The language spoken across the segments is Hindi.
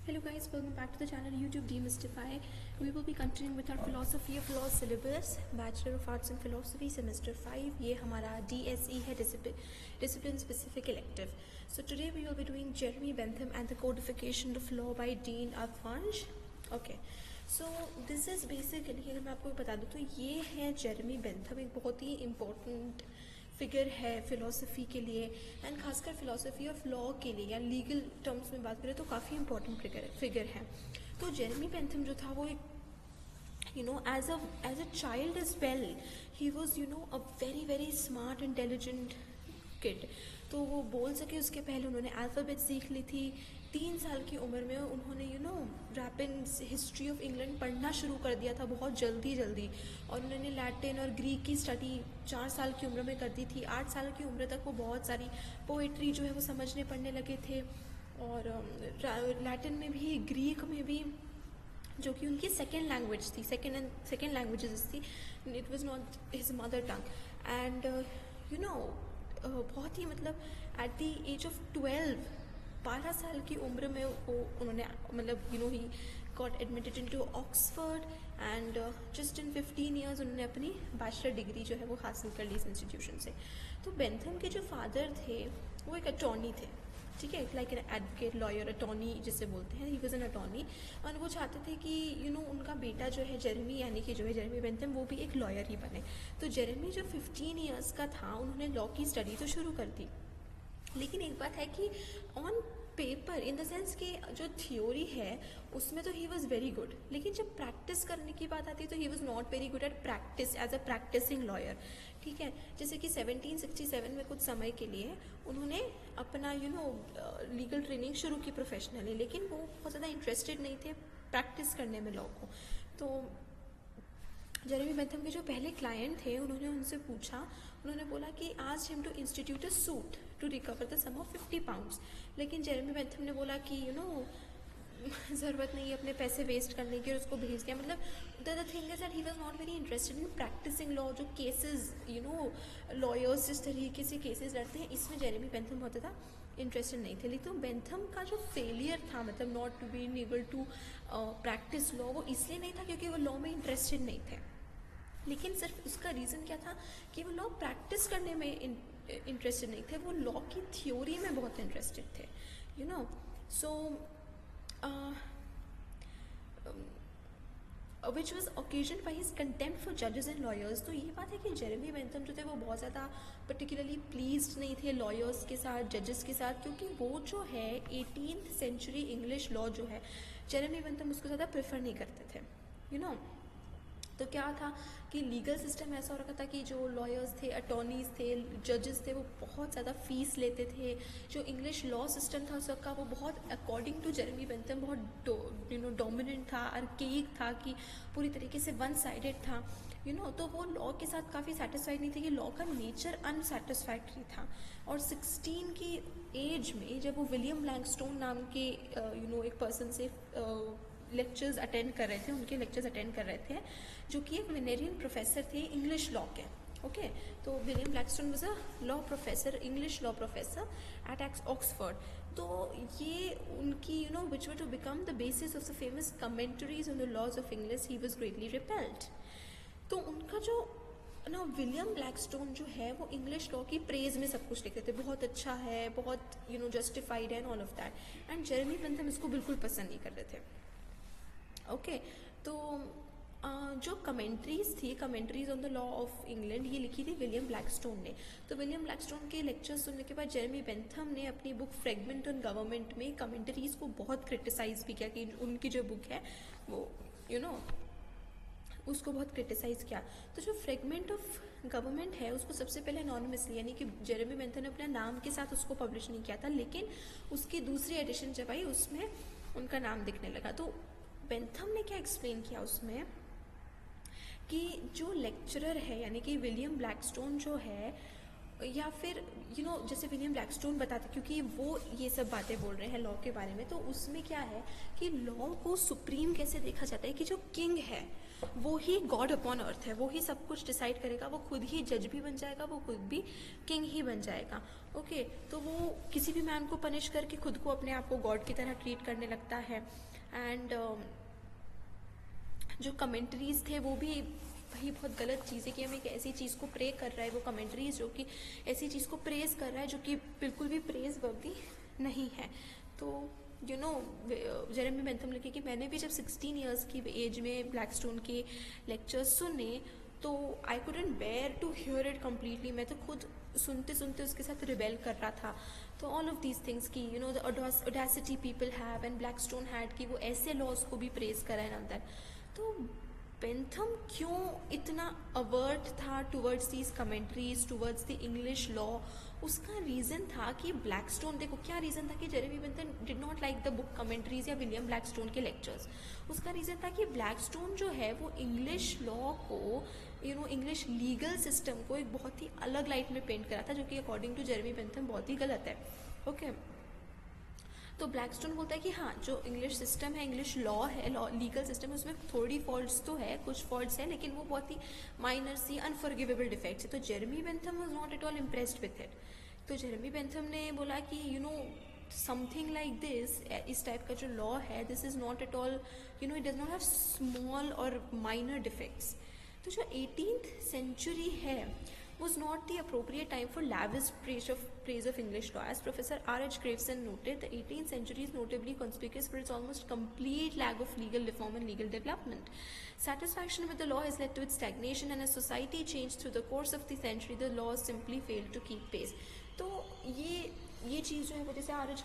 Hello guys, welcome back to the channel YouTube Demystify. We will be continuing with our Philosophy of Law syllabus, Bachelor of Arts in Philosophy semester 5. ये हमारा DSE है, Discipline Specific Elective. So today we will be doing Jeremy Bentham and the Codification of Law by Dean Alphonse. Okay. So this is basically, अगर मैं आपको बता दूँ तो ये है जेरेमी बेंथम, एक बहुत ही इम्पोर्टेंट फिगर है फ़िलोसफी के लिए एंड खासकर फ़िलोसफी ऑफ लॉ के लिए या लीगल टर्म्स में बात करें तो काफ़ी इंपॉर्टेंट फिगर है. तो जेरेमी बेंथम जो था वो एक as a child as well, he was a very very smart intelligent kid. तो वो बोल सके उसके पहले उन्होंने अल्फ़ाबेट सीख ली थी. 3 साल की उम्र में उन्होंने रैपिड हिस्ट्री ऑफ इंग्लैंड पढ़ना शुरू कर दिया था बहुत जल्दी और उन्होंने लैटिन और ग्रीक की स्टडी 4 साल की उम्र में कर दी थी. 8 साल की उम्र तक वो बहुत सारी पोइट्री जो है वो समझने पढ़ने लगे थे और लैटिन में भी ग्रीक में भी जो कि उनकी सेकेंड लैंग्वेज थी, सेकेंड लैंग्वेजेस थी. It was not his mother tongue and बहुत ही एट द एज ऑफ 12 साल की उम्र में उन्होंने he got admitted into Oxford and just in 15 years उन्होंने अपनी बैचलर डिग्री जो है वो हासिल कर ली इस इंस्टीट्यूशन से. तो बेंथम के जो फादर थे वो एक अटॉर्नी थे, ठीक है, like an advocate, lawyer, attorney जिसे बोलते हैं. ही वॉज एन अटॉर्नी और वो चाहते थे कि उनका बेटा जो है जेरेमी यानी कि जो है जेरेमी बेंथम वो भी एक लॉयर ही बने. तो जेरेमी जब 15 ईयर्स का था उन्होंने लॉ की स्टडी तो शुरू कर दी. लेकिन एक बात है कि on paper in the sense कि जो थ्योरी है उसमें तो ही वॉज वेरी गुड, लेकिन जब प्रैक्टिस करने की बात आती है तो he was not very good at practice as a practicing lawyer. ठीक है, जैसे कि 1767 में कुछ समय के लिए उन्होंने अपना लीगल ट्रेनिंग शुरू की प्रोफेशनली, लेकिन वो बहुत ज़्यादा इंटरेस्टेड नहीं थे प्रैक्टिस करने में लॉ को. तो जेरेमी बेंथम के जो पहले क्लाइंट थे उन्होंने उनसे पूछा, उन्होंने बोला कि आज him to institute a suit to recover the sum of 50 pounds. लेकिन जेरेमी बेंथम ने बोला कि ज़रूरत नहीं है अपने पैसे वेस्ट करने की और उसको भेज दिया. The thing is that he was not very interested in practicing law. जो केसेस लॉयर्स जिस तरीके से केसेस लड़ते हैं इसमें जेरेमी बेंथम बहुत ज़्यादा इंटरेस्टेड नहीं थे. लेकिन बेंथम का जो फेलियर था not to be able to practice law वो इसलिए नहीं था क्योंकि वो लॉ में इंटरेस्टेड नहीं थे, लेकिन सिर्फ उसका रीज़न क्या था कि वो लॉ प्रैक्टिस करने में इंटरेस्टेड नहीं थे, वो लॉ की थ्योरी में बहुत इंटरेस्टेड थे. So which was occasion by his contempt for जजेस एंड लॉयर्स. तो ये बात है कि जेरेमी बेंथम जो थे वो बहुत ज़्यादा पर्टिकुलरली प्लीज्ड नहीं थे लॉयर्स के साथ, जजेस के साथ, क्योंकि वो जो है 18th सेंचुरी इंग्लिश लॉ जो है जेरेमी बेंथम उसको ज़्यादा प्रेफर नहीं करते थे. तो क्या था कि लीगल सिस्टम ऐसा हो रखा था कि जो लॉयर्स थे, अटॉर्नीज थे, जजेस थे, वो बहुत ज़्यादा फीस लेते थे. जो इंग्लिश लॉ सिस्टम था उसका वो बहुत अकॉर्डिंग टू जेरेमी बेंथम बहुत डोमिनेंट था, आर्केइक था, कि पूरी तरीके से वन साइडेड था. तो वो लॉ के साथ काफ़ी सेटिस्फाइड नहीं थे, कि लॉ का नेचर अनसेटिस्फैक्ट्री था. और 16 की एज में जब वो विलियम ब्लैंकस्टोन नाम के एक पर्सन से लेक्चर्स अटेंड कर रहे थे, उनके लेक्चर्स अटेंड कर रहे थे, जो कि एक वेनेरियन प्रोफेसर थे इंग्लिश लॉ के. ओके, तो William Blackstone was a law professor, English law professor at Oxford. तो ये उनकी which were to become the basis of the famous commentaries on the laws of English, he was greatly repelled. तो उनका जो विलियम ब्लैकस्टोन जो है वो इंग्लिश लॉ की प्रेज में सब कुछ लिखते थे, बहुत अच्छा है, बहुत जस्टिफाइड है and all of that. And Jeremy Bentham इसको बिल्कुल पसंद नहीं कर रहे थे. ओके, तो जो commentaries on the law of England, ये लिखी थी विलियम ब्लैकस्टोन ने. तो विलियम ब्लैकस्टोन के लेक्चर्स सुनने के बाद जेरेमी बेंथम ने अपनी बुक फ्रेगमेंट ऑन गवर्नमेंट में कमेंट्रीज को बहुत क्रिटिसाइज भी किया, कि उनकी जो बुक है वो उसको बहुत क्रिटिसाइज़ किया. तो जो फ्रेगमेंट ऑफ गवर्नमेंट है उसको सबसे पहले एनोनिमसली यानी कि जेरेमी बेंथम ने अपने नाम के साथ उसको पब्लिश नहीं किया था, लेकिन उसकी दूसरी एडिशन जब आई उसमें उनका नाम दिखने लगा. तो बेंथम ने क्या एक्सप्लेन किया उसमें कि जो लेक्चरर है यानी कि विलियम ब्लैकस्टोन जो है या फिर जैसे विलियम ब्लैकस्टोन बताते, क्योंकि वो ये सब बातें बोल रहे हैं लॉ के बारे में, तो उसमें क्या है कि लॉ को सुप्रीम कैसे देखा जाता है कि जो किंग है वो ही गॉड अपॉन अर्थ है, वो ही सब कुछ डिसाइड करेगा, वो खुद ही जज भी बन जाएगा, वो खुद भी किंग ही बन जाएगा। ओके, तो वो किसी भी मैन को पनिश करके खुद को अपने आप को गॉड की तरह ट्रीट करने लगता है। एंड जो कमेंट्रीज थे वो भी वही बहुत गलत चीज़ है कि हम एक ऐसी चीज़ को प्रे कर रहा है, वो कमेंट्रीज जो कि ऐसी चीज़ को प्रेज कर रहा है जो कि बिल्कुल भी प्रेज वर्दी नहीं है। तो जेरेमी बेंथम लिखे कि मैंने भी जब 16 इयर्स की एज में ब्लैकस्टोन के लेक्चर्स सुने तो I couldn't bear to hear it completely, मैं तो खुद सुनते सुनते उसके साथ रिबेल कर रहा था। तो ऑल ऑफ दीज थिंग्स की the audacity people have and Blackstone had कि वो ऐसे लॉज को भी प्रेज करा है अंदर। तो बेंथम क्यों इतना अवर्ट था towards these commentaries, towards the English law? उसका रीज़न था कि ब्लैकस्टोन, देखो क्या रीज़न था कि Jeremy Bentham did not like the book commentaries या विलियम ब्लैकस्टोन के लेक्चर्स। उसका रीज़न था कि ब्लैकस्टोन जो है वो इंग्लिश लॉ को इंग्लिश लीगल सिस्टम को एक बहुत ही अलग लाइट में पेंट करा था, जो कि अकॉर्डिंग टू जेरेमी बेंथम बहुत ही गलत है। ओके, तो ब्लैकस्टोन बोलता है कि हाँ, जो इंग्लिश सिस्टम है, इंग्लिश लॉ है, लॉ लीगल सिस्टम है, उसमें थोड़ी फॉल्ट्स तो है, कुछ फॉल्ट्स है, लेकिन वो बहुत ही माइनर सी अनफॉरगिवेबल डिफेक्ट्स है। तो Jeremy Bentham was not at all impressed with it. तो जेरेमी बेंथम ने बोला कि समथिंग लाइक दिस, इस टाइप का जो लॉ है, this is not at all it does not have small और माइनर डिफेक्ट्स। तो जो 18th सेंचुरी है was not the appropriate time for lavish praise of English law. As Professor R.H. Graveson noted, the 18th century is notably conspicuous for its almost complete lack of legal reform and legal development. Satisfaction with the law has led to its stagnation, and as society changed through the course of the century, the laws simply failed to keep pace. तो ये चीज़ जो है वो जैसे R.H.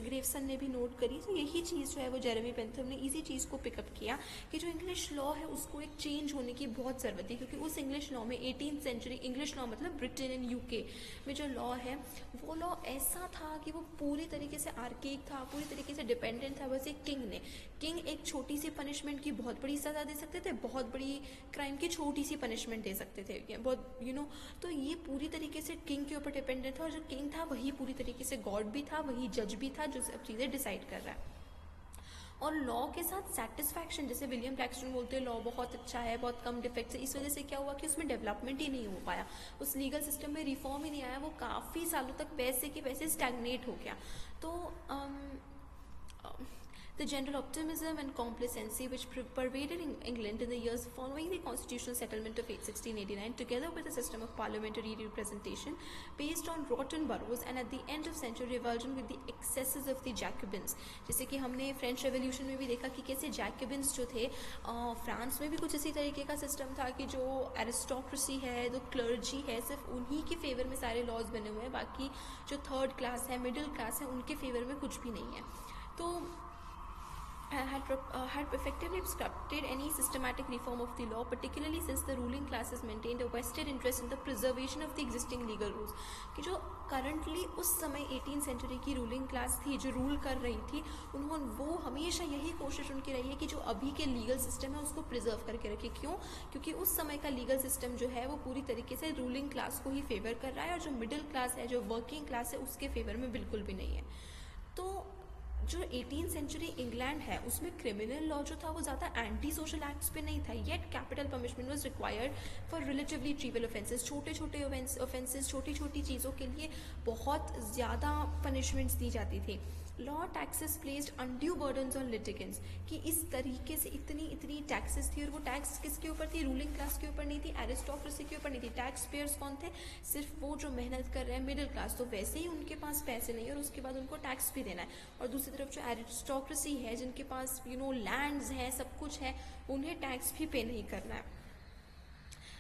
ग्रेवसन ने भी नोट करी, तो यही चीज़ जो है वो जेरेमी बेंथम ने इसी चीज़ को पिकअप किया कि जो इंग्लिश लॉ है उसको एक चेंज होने की बहुत ज़रूरत है, क्योंकि उस इंग्लिश लॉ में 18th सेंचुरी इंग्लिश लॉ मतलब ब्रिटेन एंड यूके में जो लॉ है वो लॉ ऐसा था कि वो पूरी तरीके से आर्केक था, पूरी तरीके से डिपेंडेंट था बस एक किंग ने। किंग एक छोटी सी पनिशमेंट की बहुत बड़ी सज़ा दे सकते थे, बहुत बड़ी क्राइम की छोटी सी पनिशमेंट दे सकते थे, बहुत तो ये पूरी तरीके से किंग के ऊपर डिपेंडेंट था, और जो किंग था वही पूरी तरीके से गॉड भी था, वही जज भी था जो सब चीज़ें डिसाइड कर रहा है। और लॉ के साथ सेटिस्फैक्शन, जैसे विलियम ब्लैकस्टोन बोलते हैं लॉ बहुत अच्छा है, बहुत कम डिफेक्ट्स है, इस वजह से क्या हुआ कि उसमें डेवलपमेंट ही नहीं हो पाया, उस लीगल सिस्टम में रिफॉर्म ही नहीं आया, वो काफ़ी सालों तक वैसे कि वैसे स्टैग्नेट हो गया। तो the general optimism and complacency which pervaded England in the years following the constitutional settlement of 1689, together with a system of parliamentary representation based on rotten boroughs, and at the end of century revulsion with the excesses of the Jacobins. जैसे कि हमने फ्रेंच रेवोल्यूशन में भी देखा कि कैसे जैकबिन्स जो थे, फ्रांस में भी कुछ इसी तरीके का सिस्टम था कि जो एरिस्टोक्रेसी है, जो क्लर्जी है, सिर्फ उन्हीं के फेवर में सारे लॉज बने हुए हैं, बाकी जो थर्ड क्लास है, मिडिल क्लास है, उनके फेवर में कुछ भी नहीं है। तो had effectively obstructed any systematic reform of the law, particularly since the ruling classes maintained a vested interest in the preservation of the existing legal rules. कि जो currently उस समय 18th century की ruling class थी, जो रूल कर रही थी, वो हमेशा यही कोशिश उनकी रही है कि जो अभी के लीगल सिस्टम है उसको प्रिजर्व करके रखे। क्यों? क्योंकि उस समय का लीगल सिस्टम जो है वो पूरी तरीके से रूलिंग क्लास को ही फेवर कर रहा है, और जो मिडिल क्लास है, जो वर्किंग क्लास है, उसके फेवर में बिल्कुल भी नहीं है। तो जो 18th सेंचुरी इंग्लैंड है उसमें क्रिमिनल लॉ जो था वो ज़्यादा एंटी सोशल एक्ट्स पे नहीं था, yet capital punishment was required for relatively trivial offences. छोटे छोटे ऑफेंसेस, छोटी छोटी चीज़ों के लिए बहुत ज़्यादा पनिशमेंट्स दी जाती थी। Law taxes placed undue burdens on litigants, कि इस तरीके से इतनी टैक्सेस थी, और वो टैक्स किसके ऊपर थी? रूलिंग क्लास के ऊपर नहीं थी, एरिस्टोक्रेसी के ऊपर नहीं थी। टैक्स पेयर्स कौन थे? सिर्फ वो जो मेहनत कर रहे हैं, मिडिल क्लास। तो वैसे ही उनके पास पैसे नहीं है और उसके बाद उनको टैक्स भी देना है, और दूसरी तरफ जो एरिस्टोक्रेसी है, जिनके पास लैंड्स हैं, सब कुछ है, उन्हें टैक्स भी पे नहीं करना है।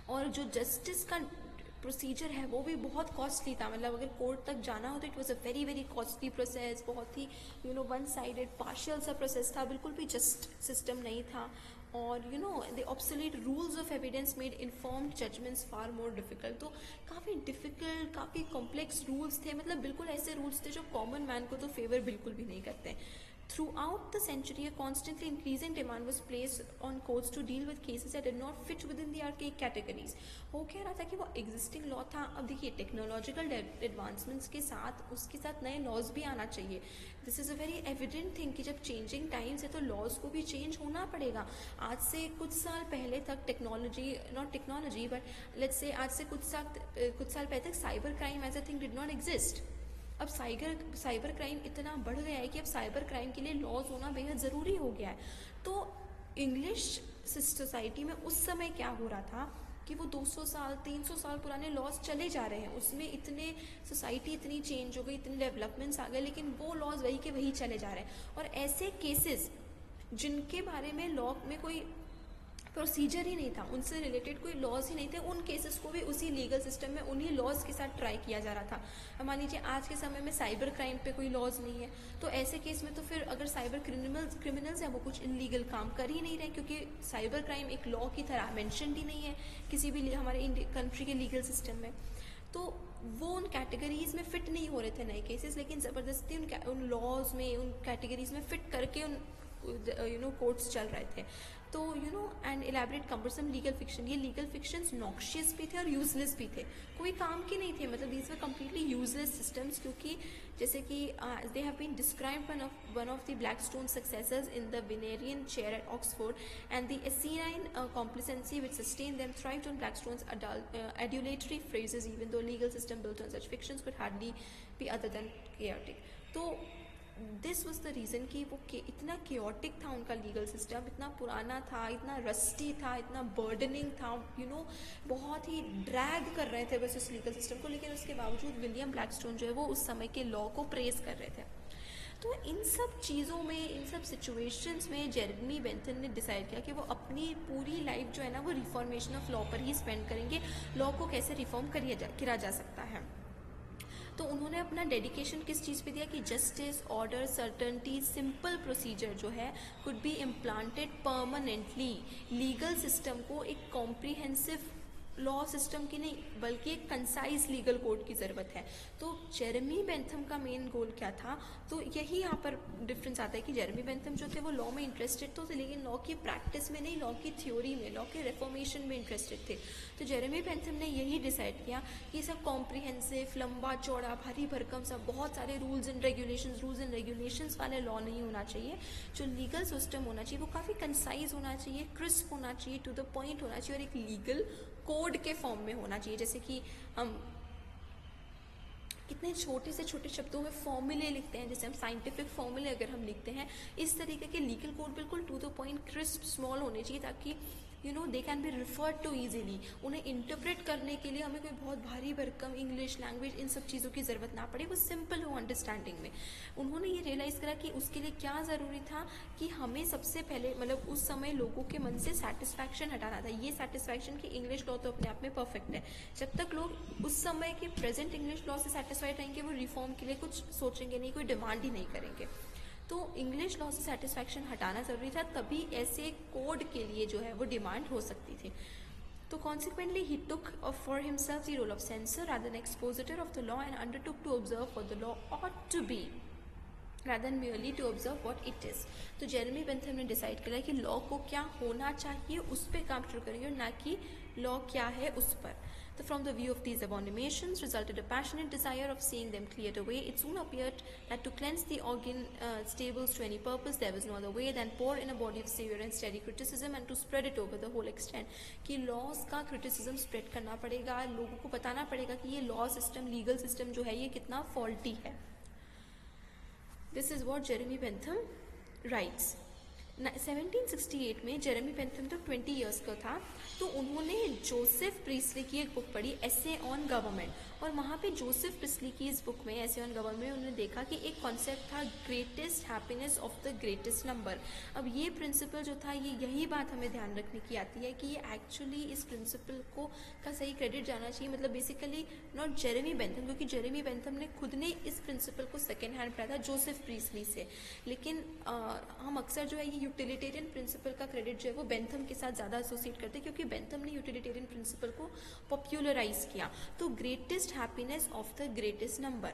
और जो जस्टिस का प्रोसीजर है वो भी बहुत कॉस्टली था, मतलब अगर कोर्ट तक जाना हो तो it was a very very costly process, बहुत ही वन साइडेड पार्शियल सा प्रोसेस था, बिल्कुल भी जस्ट सिस्टम नहीं था। और the obsolete rules of evidence made informed judgments far more difficult. तो काफ़ी डिफिकल्ट, काफ़ी कॉम्प्लेक्स रूल्स थे, मतलब बिल्कुल ऐसे रूल्स थे जो कॉमन मैन को तो फेवर बिल्कुल भी नहीं करते। Throughout the century, a constantly increasing demand was placed on courts to deal with cases that did not fit within the archaic categories. वो कह रहा था कि वो एग्जिस्टिंग लॉ था, अब देखिए टेक्नोलॉजिकल एडवांसमेंट्स के साथ उसके साथ नए लॉज भी आना चाहिए. This is a very evident thing कि जब चेंजिंग टाइम्स है तो लॉज को भी चेंज होना पड़ेगा. आज से कुछ साल पहले तक technology, not technology but let's say आज से कुछ साल पहले तक cyber crime as a thing did not exist. अब साइबर क्राइम इतना बढ़ गया है कि अब साइबर क्राइम के लिए लॉज होना बेहद ज़रूरी हो गया है. तो इंग्लिश सोसाइटी में उस समय क्या हो रहा था कि वो 200 साल 300 साल पुराने लॉज चले जा रहे हैं, उसमें इतने सोसाइटी इतनी चेंज हो गई, इतने डेवलपमेंट्स आ गए, लेकिन वो लॉज वही के वही चले जा रहे हैं. और ऐसे केसेस जिनके बारे में लॉ में कोई प्रोसीजर ही नहीं था, उनसे रिलेटेड कोई लॉज ही नहीं थे, उन केसेस को भी उसी लीगल सिस्टम में उन्हीं लॉज के साथ ट्राई किया जा रहा था. अब मान लीजिए आज के समय में साइबर क्राइम पे कोई लॉज नहीं है, तो ऐसे केस में तो फिर अगर साइबर क्रिमिनल्स हैं वो कुछ इलीगल काम कर ही नहीं रहे, क्योंकि साइबर क्राइम एक लॉ की तरह मेंशनड ही नहीं है किसी भी हमारे कंट्री के लीगल सिस्टम में. तो वो उन कैटेगरीज में फिट नहीं हो रहे थे नए केसेस, लेकिन ज़बरदस्ती उन लॉज में, उन कैटेगरीज में फिट करके उन कोर्ट्स चल रहे थे. तो and elaborate cumbersome legal fiction, ये लीगल फिक्शंस नॉक्शियस भी थे और यूजलेस भी थे, कोई काम के नहीं थे. मतलब these were completely useless systems, क्योंकि जैसे कि they have been described one of the Blackstone successors in the Vinerian chair at Oxford, and the asinine complacency which sustained them thrived on Blackstone's adulatory phrases, even though legal system built on such fictions could hardly be other than chaotic. तो दिस वॉज द रीज़न कि वो इतना केओटिक था उनका लीगल सिस्टम, इतना पुराना था, इतना रस्टी था, इतना बर्डनिंग था, बहुत ही ड्रैग कर रहे थे बस उस लीगल सिस्टम को. लेकिन उसके बावजूद विलियम ब्लैकस्टोन जो है वो उस समय के लॉ को प्रेज कर रहे थे. तो इन सब चीज़ों में, इन सब सिचुएशंस में जेरेमी बेंथम ने डिसाइड किया कि वो अपनी पूरी लाइफ जो है ना वो रिफॉर्मेशन ऑफ लॉ पर ही स्पेंड करेंगे. लॉ को कैसे रिफॉर्म किया जा सकता है. तो उन्होंने अपना डेडिकेशन किस चीज़ पे दिया कि justice, order, certainty, simple procedure जो है could be implanted permanently. Legal system को एक कॉम्प्रिहेंसिव लॉ सिस्टम की नहीं बल्कि एक कंसाइज लीगल कोड की ज़रूरत है. तो जेरेमी बेंथम का मेन गोल क्या था, तो यही यहाँ पर डिफरेंस आता है कि जेरेमी बेंथम जो थे वो लॉ में इंटरेस्टेड तो थे, लेकिन लॉ की प्रैक्टिस में नहीं, लॉ की थ्योरी में, लॉ के रिफॉर्मेशन में इंटरेस्टेड थे. तो जेरेमी बेंथम ने यही डिसाइड किया कि सब कॉम्प्रिहेंसिव, लंबा चौड़ा, भारी भरकम, सब बहुत सारे रूल्स एंड रेगुलेशंस वाले लॉ नहीं होना चाहिए. जो लीगल सिस्टम होना चाहिए वो काफ़ी कंसाइज होना चाहिए, क्रिस्प होना चाहिए, टू द पॉइंट होना चाहिए, और एक लीगल कोड के फॉर्म में होना चाहिए. जैसे कि हम कितने छोटे से छोटे शब्दों में फॉर्मूले लिखते हैं, जैसे हम साइंटिफिक फॉर्मूले अगर हम लिखते हैं, इस तरीके के लीगल कोड बिल्कुल to the point, crisp, small होने चाहिए, ताकि they can be referred to easily. उन्हें इंटरप्रेट करने के लिए हमें कोई बहुत भारी भरकम इंग्लिश लैंग्वेज, इन सब चीज़ों की ज़रूरत ना पड़े, वो सिंपल हो अंडरस्टैंडिंग में. उन्होंने ये रियलाइज़ करा कि उसके लिए क्या ज़रूरी था कि हमें सबसे पहले, मतलब उस समय लोगों के मन से सेटिस्फैक्शन हटाना था. ये सेटिस्फैक्शन कि इंग्लिश लॉ तो अपने आप में परफेक्ट है. जब तक लोग उस समय के प्रेजेंट इंग्लिश लॉ से सेटिस्फाइड रहेंगे, वो रिफॉर्म के लिए कुछ सोचेंगे नहीं, कोई डिमांड ही नहीं करेंगे. तो इंग्लिश लॉ से सेटिस्फैक्शन हटाना ज़रूरी था, तभी ऐसे कोड के लिए जो है वो डिमांड हो सकती थी. तो consequently he took for himself the role of censor rather than expositor of the law, and undertook to observe what the law ought to be rather than merely to observe what it is. तो जेरेमी बेंथम ने डिसाइड करा कि लॉ को क्या होना चाहिए उस पर काम शुरू करेंगे, और ना कि लॉ क्या है उस पर. So from the view of these abominations resulted a passionate desire of seeing them cleared away. It soon appeared that to cleanse the organ stables to any purpose, there was no other way than pour in a body of severe and steady criticism and to spread it over the whole extent. कि laws का criticism spread करना पड़ेगा, लोगों को बताना पड़ेगा कि ये law system, legal system जो है ये कितना faulty है. This is what Jeremy Bentham writes. 1768 में जेरेमी बेंथम तो 20 ईयर्स का था, तो उन्होंने जोसेफ प्रीस्ली की एक बुक पढ़ी, एसे ऑन गवर्नमेंट. और वहाँ पे जोसेफ प्रीस्ली की इस बुक में, एसे ऑन गवर्नमेंट, उन्होंने देखा कि एक कॉन्सेप्ट था greatest happiness of the greatest number. अब ये प्रिंसिपल जो था, ये यही बात हमें ध्यान रखने की आती है कि ये एक्चुअली इस प्रिंसिपल को का सही क्रेडिट जाना चाहिए. मतलब बेसिकली नॉट जेरेमी बेंथम, क्योंकि जेरेमी बेंथम ने खुद ने इस प्रिंसिपल को सेकेंड हैंड पढ़ा था जोसेफ प्रीस्ली से. लेकिन हम अक्सर जो है ये यूटिलिटेरियन प्रिंसिपल का क्रेडिट जो है वो बेंथम के साथ ज़्यादा एसोसिएट करते हैं, क्योंकि बेंथम ने यूटिलिटेरियन प्रिंसिपल को पॉपुलराइज किया. तो greatest happiness of the greatest number,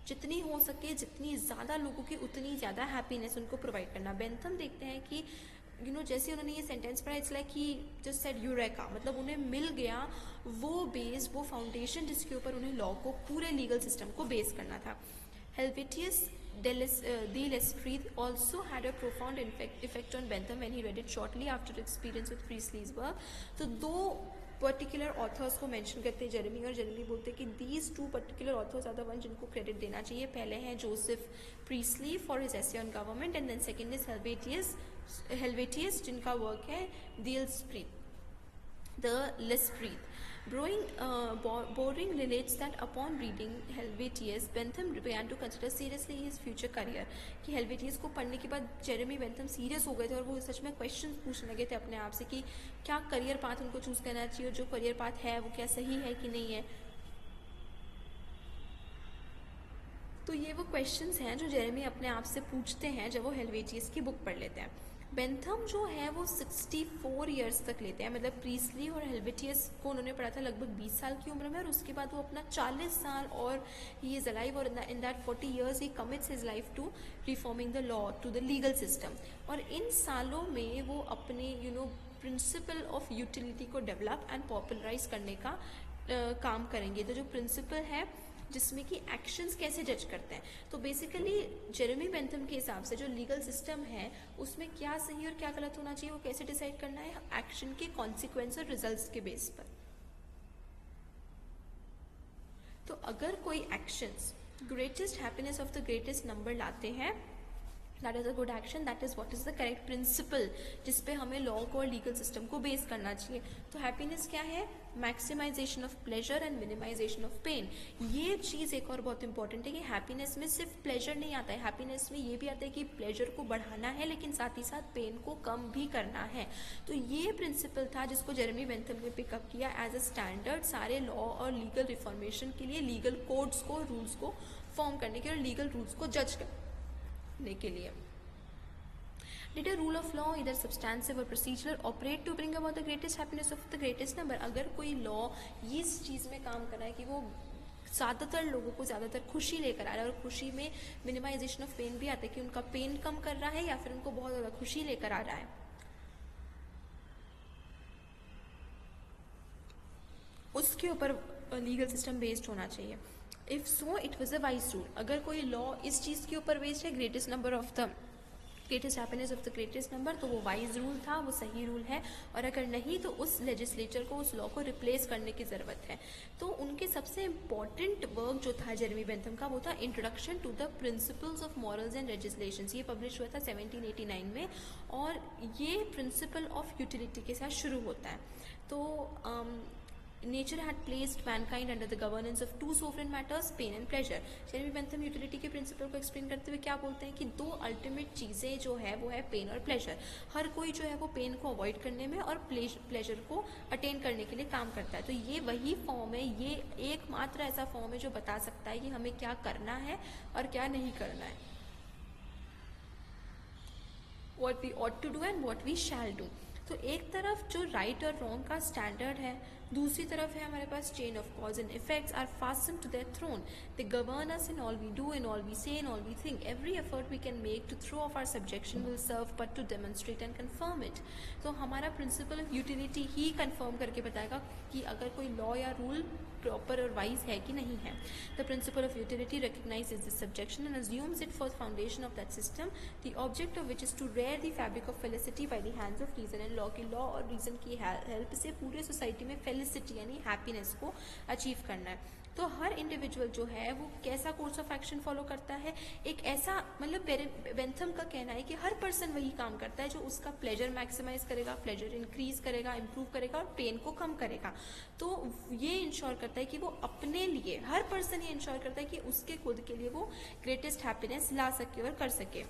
जितनी हो सके, जितनी ज़्यादा लोगों की उतनी ज़्यादा हैप्पीनेस उनको प्रोवाइड करना। बेंथम देखते हैं कि जैसे उन्होंने ये सेंटेंस पढ़ा, it's like he just said eureka, मतलब उन्हें मिल गया वो बेस, वो फाउंडेशन जिसके ऊपर उन्हें लॉ को, पूरे लीगल सिस्टम को बेस करना था। हेल्वेटियस de Lesstrade also had a profound effect on Bentham when he read it shortly after experience with Priestley's work. तो दो पर्टिकुलर ऑथर्स को मेंशन करते हैं जेरेमी, और जेरेमी बोलते हैं कि these two particular authors are the one जिनको क्रेडिट देना चाहिए। पहले हैं Joseph Priestley for his essay on government, and then second is Helvetius जिनका वर्क है द लेस्ट्रेड। Boring relates that upon reading Helvetius, Bentham began to consider seriously his future career. कि Helvetius को पढ़ने के बाद जेरेमी बेंथम सीरियस हो गए थे और वो सच में क्वेश्चन पूछने लगे थे अपने आप से कि क्या करियर पाथ उनको चूज करना चाहिए, और जो करियर पाथ है वो क्या सही है कि नहीं है। तो ये वो क्वेश्चंस हैं जो जेरेमी अपने आप से पूछते हैं जब वो हेल्वेटियस की बुक पढ़ लेते हैं। बेंथम जो है वो 64 ईयर्स तक लेते हैं, मतलब प्रीस्ली और हेल्वेटियस को उन्होंने पढ़ा था लगभग 20 साल की उम्र में, और उसके बाद वो अपना 40 साल और ही इज अलाइव, और in that 40 years he commits his life to reforming the law, to the legal system. और इन सालों में वो अपने प्रिंसिपल ऑफ यूटिलिटी को डेवलप एंड पॉपुलराइज करने का काम करेंगे। तो जो प्रिंसिपल है जिसमें कि एक्शंस कैसे जज करते हैं, तो बेसिकली जेरेमी बेंथम के हिसाब से जो लीगल सिस्टम है उसमें क्या सही और क्या गलत होना चाहिए वो कैसे डिसाइड करना है, एक्शन के कॉन्सिक्वेंस और रिजल्ट्स के बेस पर। तो अगर कोई actions greatest happiness of the greatest number लाते हैं, that is a good action, that is what is the correct principle जिसपे हमें लॉ को और लीगल सिस्टम को बेस करना चाहिए। तो हैप्पीनेस क्या है? Maximization of pleasure and minimization of pain. ये चीज़ एक और बहुत इंपॉर्टेंट है कि हैप्पीनेस में सिर्फ प्लेजर नहीं आता है, हैप्पीनेस में ये भी आता है कि प्लेजर को बढ़ाना है लेकिन साथ ही साथ पेन को कम भी करना है। तो ये प्रिंसिपल था जिसको जेरेमी बेंथम ने पिकअप किया एज अ स्टैंडर्ड सारे लॉ और लीगल रिफॉर्मेशन के लिए, लीगल कोड्स को, रूल्स को फॉर्म करने के और लीगल रूल्स को जज करने के लिए। Did a rule of law, either substantive or procedural, operate to bring about the greatest happiness of the greatest number? अगर कोई लॉ इस चीज़ में काम कर रहा है कि वो ज़्यादातर लोगों को ज़्यादातर खुशी लेकर आ रहा है, और खुशी में मिनिमाइजेशन ऑफ पेन भी आता है कि उनका पेन कम कर रहा है या फिर उनको बहुत ज़्यादा खुशी लेकर आ रहा है, उसके ऊपर लीगल सिस्टम बेस्ड होना चाहिए। If so it was a wise rule. अगर कोई लॉ इस चीज़ के ऊपर बेस्ड है, greatest number of the greatest happiness of the greatest number, तो वो वाइज रूल था, वो सही रूल है। और अगर नहीं तो उस लेजिस्लेचर को, उस लॉ को रिप्लेस करने की ज़रूरत है। तो उनके सबसे इम्पॉर्टेंट वर्क जो था जेरेमी बेंथम का, वो था introduction to the principles of morals and legislations. ये पब्लिश हुआ था 1789 में, और ये प्रिंसिपल ऑफ यूटिलिटी के साथ शुरू होता है। तो nature had placed mankind under the governance of two sovereign matters, pain and pleasure. Jeremy Bentham utility के प्रिंसिपल को एक्सप्लेन करते हुए क्या बोलते हैं कि दो अल्टीमेट चीज़ें जो है वो है पेन और प्लेजर। हर कोई जो है वो पेन को अवॉइड करने में और प्लेजर को अटेन करने के लिए काम करता है। तो ये वही फॉर्म है, ये एकमात्र ऐसा फॉर्म है जो बता सकता है कि हमें क्या करना है और क्या नहीं करना है, what we ought to do and what we shall do। तो एक तरफ जो राइट और रॉन्ग का स्टैंडर्ड है, दूसरी तरफ है हमारे पास chain of cause and effects are fastened to their throne, they govern us in all we do, in all we say, in all we think, every effort we can make to throw off our subjection will serve but to demonstrate and confirm it. तो हमारा प्रिंसिपल ऑफ यूटिलिटी ही कन्फर्म करके बताएगा कि अगर कोई लॉ या रूल प्रॉपर और वाइज है कि नहीं है। The principle of utility recognizes this subjection and assumes it for the foundation of that system, the object of which is to rear the fabric of felicity by the hands of reason and law। की लॉ और रीजन की हेल्प से पूरे सोसाइटी में फेलिसिटी यानी हैप्पीनेस को अचीव करना है। तो हर इंडिविजुअल जो है वो कैसा कोर्स ऑफ एक्शन फॉलो करता है, एक ऐसा, मतलब बेंथम का कहना है कि हर पर्सन वही काम करता है जो उसका प्लेजर मैक्सिमाइज करेगा, प्लेजर इंक्रीज करेगा, इम्प्रूव करेगा और पेन को कम करेगा। तो ये इंश्योर करता है कि वो अपने लिए, हर पर्सन ये इंश्योर करता है कि उसके खुद के लिए वो ग्रेटेस्ट हैप्पीनेस ला सके और कर सके।